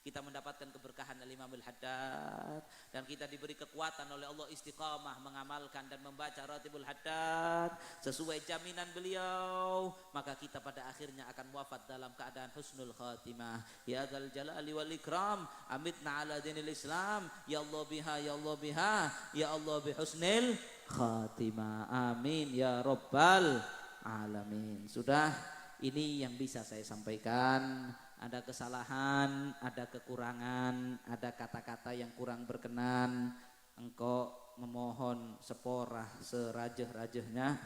kita mendapatkan keberkahan Al-Imam Al-Haddad, dan kita diberi kekuatan oleh Allah istiqamah mengamalkan dan membaca Ratibul Haddad sesuai jaminan beliau, maka kita pada akhirnya akan wafat dalam keadaan husnul khatimah. Ya dzal jalali wal ikram, amitna ala dinil Islam, ya Allah biha, ya Allah biha, ya Allah bi husnil khatimah, amin ya rabbal alamin. Sudah, ini yang bisa saya sampaikan. Ada kesalahan, ada kekurangan, ada kata-kata yang kurang berkenan, engkau memohon seporah serajeh-rajehnya,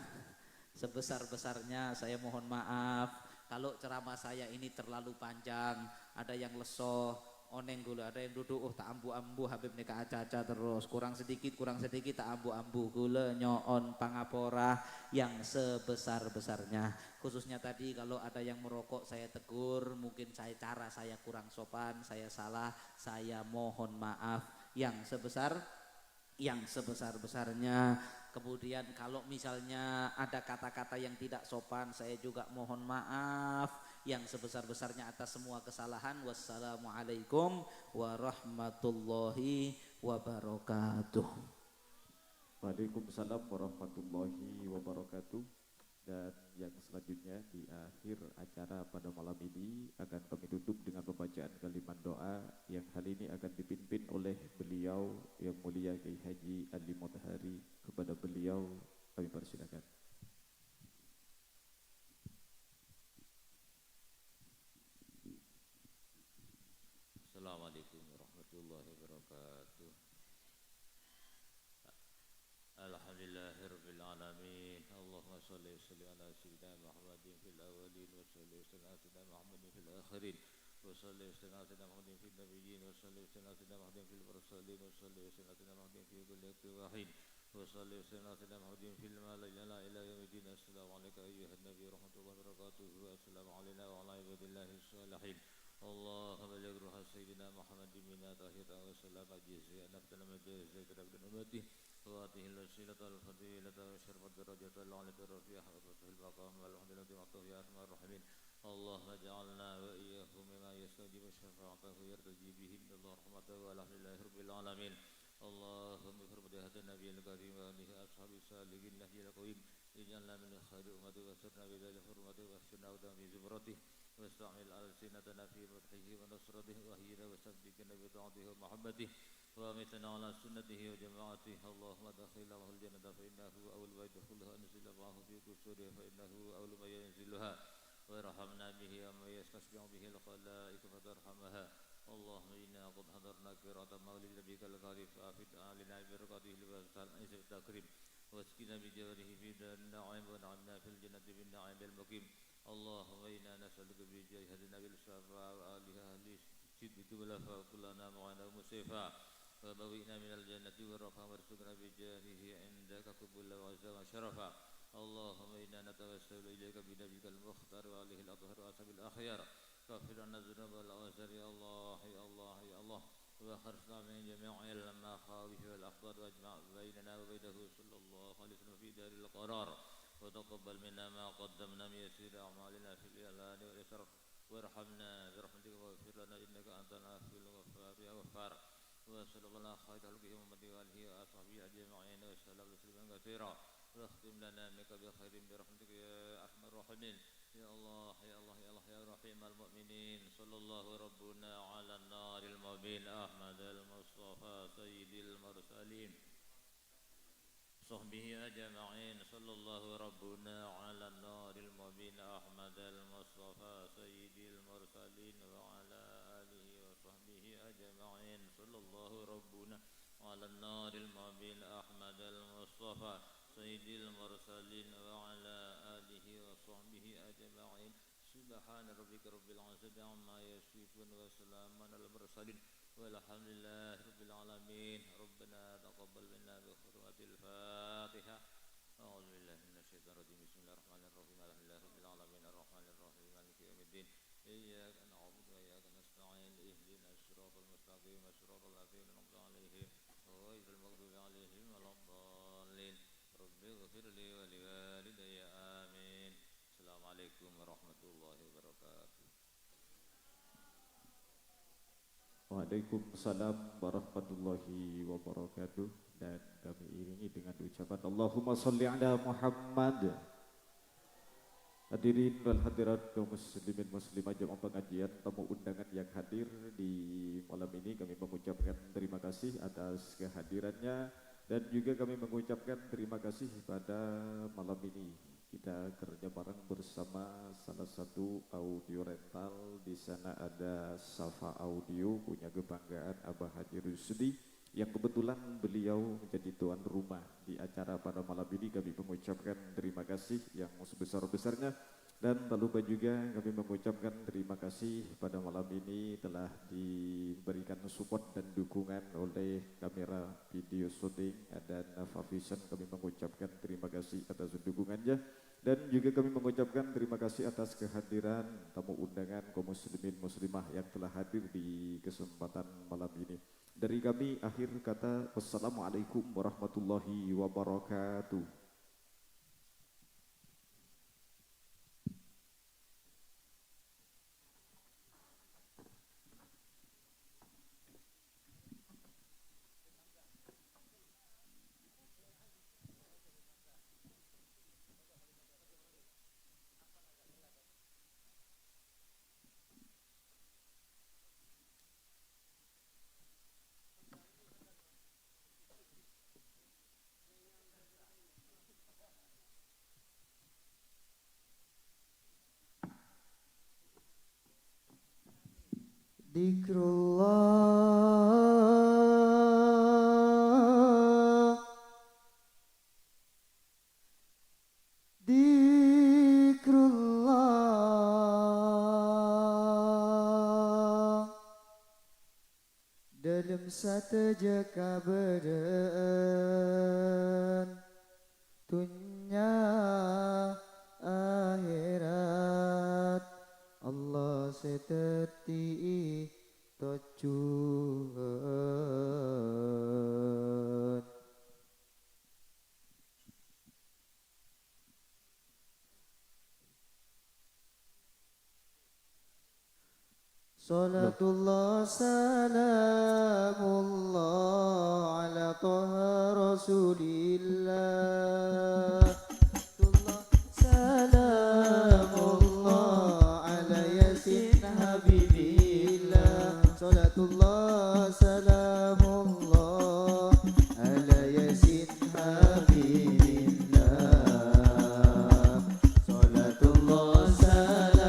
sebesar-besarnya saya mohon maaf. Kalau ceramah saya ini terlalu panjang, ada yang lesoh, oneng gula, ada yang duduk tak ambu-ambu Habib nikah aca-aca terus, kurang sedikit tak ambu-ambu gula nyoon pangapora yang sebesar-besarnya. Khususnya tadi kalau ada yang merokok saya tegur, mungkin cara saya kurang sopan, saya salah, saya mohon maaf yang sebesar-besarnya. Kemudian kalau misalnya ada kata-kata yang tidak sopan, saya juga mohon maaf yang sebesar-besarnya atas semua kesalahan. Wassalamualaikum warahmatullahi wabarakatuh. Waalaikumsalam warahmatullahi wabarakatuh. Dan yang selanjutnya di akhir acara pada malam ini akan kami tutup dengan pembacaan kalimat doa yang kali ini akan dipimpin oleh beliau yang mulia Kiai Haji Ali Mutahari. Kepada beliau kami persilakan. Assalamualaikum warahmatullahi wabarakatuh. Alhamdulillahirabbil alamin. Allahumma shalli wa sallim ala sayyidina Muhammadin fil awwalin wa shalli wa sallim ala sayyidina Muhammadin fil akhirin wa shalli wa sallim ala sayyidina Muhammadin fil nabiyyin wa shalli wa sallim ala sayyidina Muhammadin fil mursalin wa shalli wa sallim ala sayyidina Muhammadin fi kulli waqtin wa hin wa shalli wa sallim ala sayyidina Muhammadin fil malaa'ila ila yaumiddin. Assalamu alayka ayyuhan nabiy rahmatullahi wa barakatuh. Assalamu alayna wa ala ibadillahi sholihin. Allahumma baligh ruha sayyidina Muhammadin minna tahira wa salam ajzi anabtana majzi dan ummati wa atihil wasilata al fadilata wa syarfat darajata al aliyata rafi'ah wa fathil maqam wal hamdulillah wa ya arhamar rahimin. Allahumma ja'alna wa iyyahum mimma yastajibu syafa'atahu yartaji bihim Allah rahmatahu alhamdulillahi rabbil alamin. Allahumma bi hurmati nabiyil karim wa alihi ashabi salihin nahjil qawim ij'alna min khairi ummati wa sirna bi dzalika hurmati wa sunna wa fi zubrati واستعمل ألسنتنا في مدحه ونصرته وهينا وسبحنا بطاعته ومحبته ومتنا على سنته وجماعته. اللهم دخله الجنة فإنه أول ما يدخلها أنزل معه في قصوره فإنه أول ما ينزلها وارحمنا به وما يستشفع به الخلائق فترحمها. اللهم إنا قد حضرنا قراءة مولد نبيك الكريم فأفد علينا بركاته وعز التكريم واسقنا بجواره في دار النعيم ونعمنا في الجنة بالنعيم المقيم. اللهم إنا نسألك بجاه النبي الشفاعة وآله أهل الصدق والوفاء كلنا معنا ومصيفا وبوئنا من الجنة والرفع وارزقنا بجاهه عندك قبولا وعزا وشرفا. اللهم إنا نتوسل إليك بنبيك المختار وآله الأطهار وأصحاب الأخيار واغفر لنا الذنوب والأوزار يا الله يا الله يا الله وخرجنا من جميع المخاوف والأخطار واجمع بيننا وبينه صلى الله عليه وسلم في دار القرار وتقبل منا ما قدمنا من يسير أعمالنا في الإعلان والإسراف وارحمنا برحمتك واغفر لنا إنك أنت العفو الغفار يا غفار. وصلى الله على خير خلقه محمد وآله وأصحابه أجمعين وسلم تسليما كثيرا. واختم لنا منك بخير برحمتك يا أرحم الراحمين. يا الله يا الله يا الله يا رحيم المؤمنين. صلى الله ربنا على النار المبين أحمد المصطفى سيد المرسلين صحبه أجمعين. صلى الله ربنا على النار المبين أحمد المصطفى سيد المرسلين وعلى آله وصحبه أجمعين. صلى الله ربنا على النار المبين أحمد المصطفى سيد المرسلين وعلى آله وصحبه أجمعين. سبحان ربك رب العزة عما يصفون وسلام على المرسلين والحمد لله رب العالمين. ربنا تقبل منا بحرمة الفاتحة. أعوذ بالله من الشيطان الرجيم. بسم الله الرحمن الرحيم. الحمد لله رب العالمين الرحمن الرحيم مالك يوم الدين. إياك نعبد وإياك نستعين. اهدنا الصراط المستقيم صراط الذين أنعمت عليهم غير المغضوب عليهم ولا الضالين. رب اغفر لي ولوالدي آمين. السلام عليكم ورحمة الله وبركاته. Waalaikumsalam warahmatullahi wabarakatuh. Dan kami iringi dengan ucapan Allahumma sholli ala Muhammad. Hadirin wal hadirat kaum muslimin muslimat jamaah pengajian, tamu undangan yang hadir di malam ini, kami mengucapkan terima kasih atas kehadirannya dan juga kami mengucapkan terima kasih pada malam ini kita kerja bareng bersama salah satu audio rental. Di sana ada Safa Audio, punya kebanggaan Abah Haji Rusdi yang kebetulan beliau menjadi tuan rumah di acara pada malam ini. Kami mengucapkan terima kasih yang sebesar-besarnya dan tak lupa juga kami mengucapkan terima kasih pada malam ini telah diberikan support dan dukungan oleh kamera video shooting dan Nafa Vision. Kami mengucapkan terima kasih atas dukungannya dan juga kami mengucapkan terima kasih atas kehadiran tamu undangan kaum muslimin muslimah yang telah hadir di kesempatan malam ini. Dari kami akhir kata, wassalamualaikum warahmatullahi wabarakatuh. Zikrullah, zikrullah, dalam satu jaka beden dunya akhirat Allah seteti tujuan. Salatullah salamullah ala taha rasulillah. Salamullah ala yasin habibillah. Salatullah salamullah ala yasin habibillah. Salatullah salamullah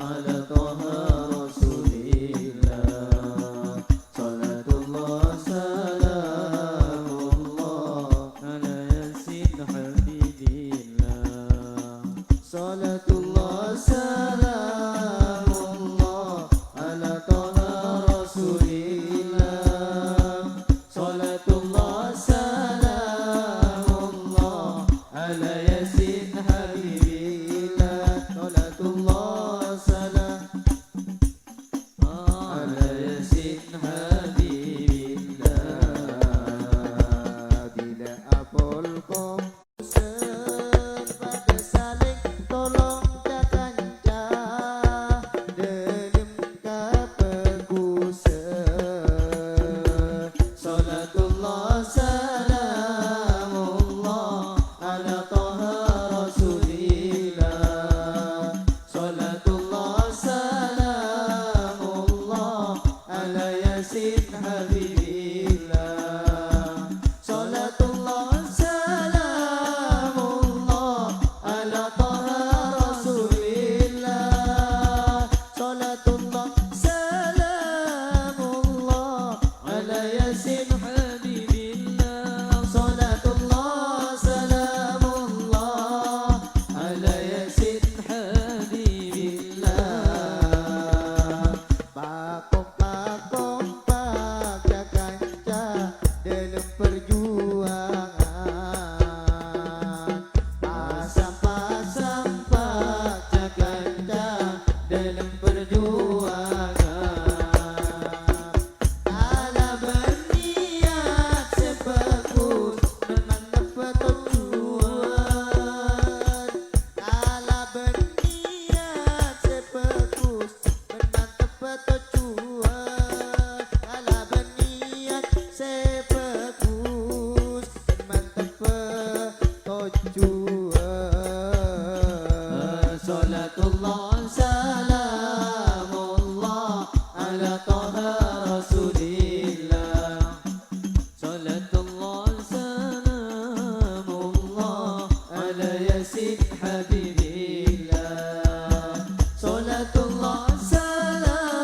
ala taha rasulillah. Salatullah salamullah ala yasin habibillah. Salatullah salamullah ala taha rasulillah. Salatullah salamullah ala yasin habibillah. Salatullah salam ala yasin habibillah. Bila apol kom pada saling tolong kakanca dalam kapegusan. Salatullah salamullah ala taha rasulillah. Salatullah salamullah ala yasin habibillah. Salatullah salamullah ala taha rasulillah. Salatullah salamullah ala yasin habibillah. Salatullah salamullah ala yasin habibillah. Pakong pakong pak Rasulillah. Salatullah salamullah ala yasin habibillah. Salatullah salamullah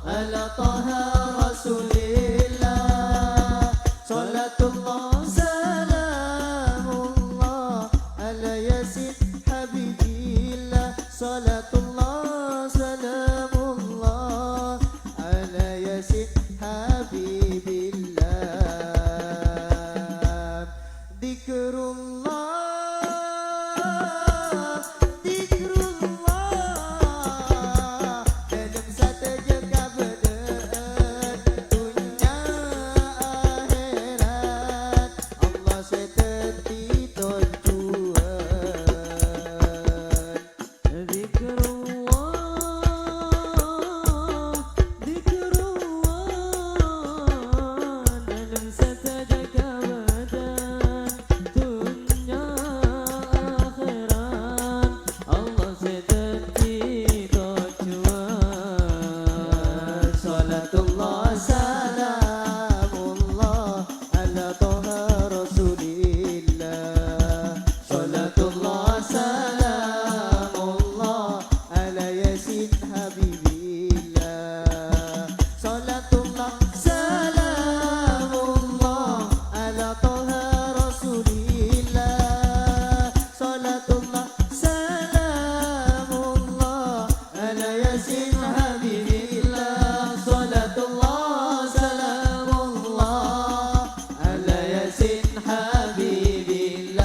ala taha Rasulillah. Salatullah salamullah ala yasin habibillah. Salatullah salamullah ala yasin habibillah. Zikrullah, zikrullah dalam sateja kabedan dunia akhirat. Allah seteti tujuan. Zikrullah, zikrullah dalam sateja kabedan dunia akhirat. Allah seteti tujuan. Salatullah salamullah ala taha Rasulillah. Salatullah salamullah ala yasin habibillah. Salatullah salamullah ala taha Rasulillah. Salatullah salamullah ala yasin habibillah. Salatullah salamullah ala yasin habibillah.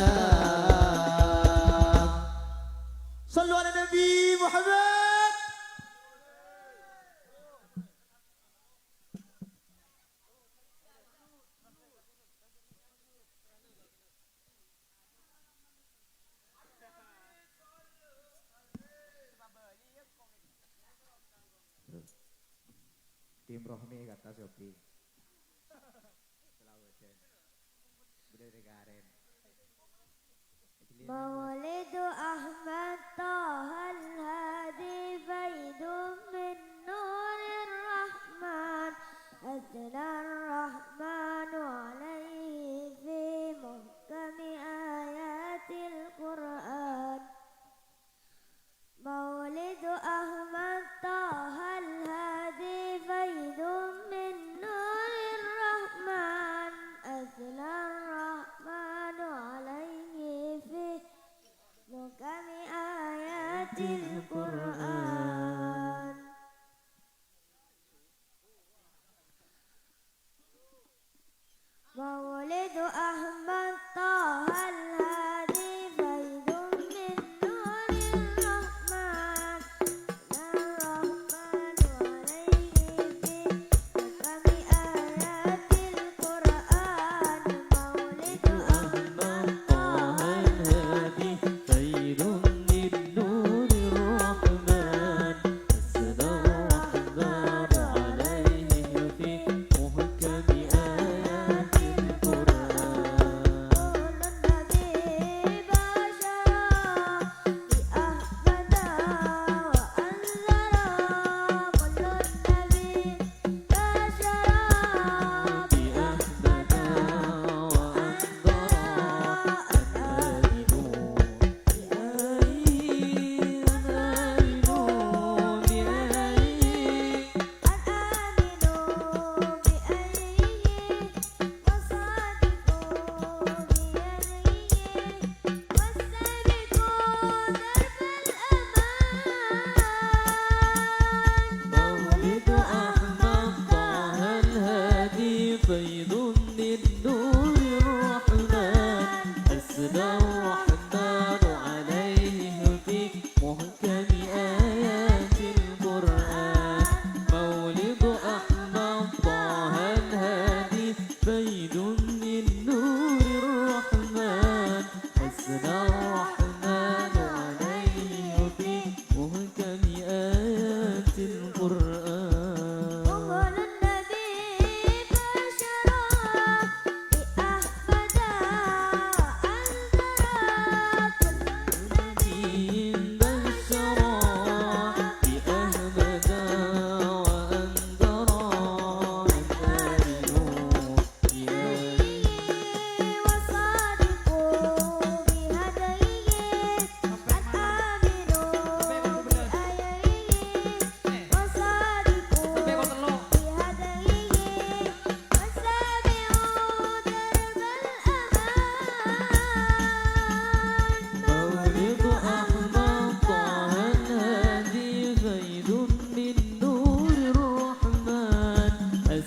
Sallu ala Nabi Muhammad. Tim Rohmi kata Sopi. Sulawesi. Budaya negaren. مولد أحمد طه الهادي بيد من نور الرحمن أثنى الرحمن عليه في محكم آيات القرآن. مولد أحمد طه الهادي بيد من نور الرحمن أثنى الرحمن عليه في محكم آيات القرآن. مولد أحمد طه الهادي بيد من نور الرحمن الرحمن عليه في محكم آيات القرآن. مولد أحمد طه الهادي خير من نور الرحمن أسدى الرحمن عليه في محكم آيات القرآن. قول النبي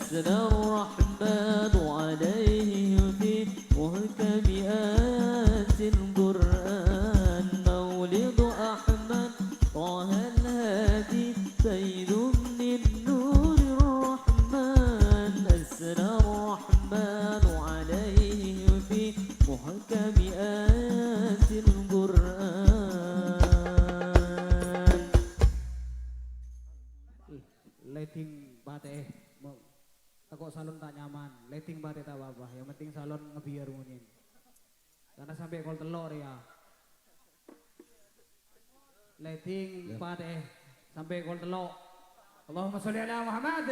أثنى الرحمن عليه في محكم آيات القرآن مولد أحمد طه الهادي سيد من نور الرحمن أثنى الرحمن عليه في محكم آيات القرآن. Lighting bate takut salon tak nyaman, lighting bate tak apa-apa, yang penting salon ngebiar mungkin. Karena sampai kol telur ya. Lighting bate sampai kol telur. Allahumma sholli ala Muhammad.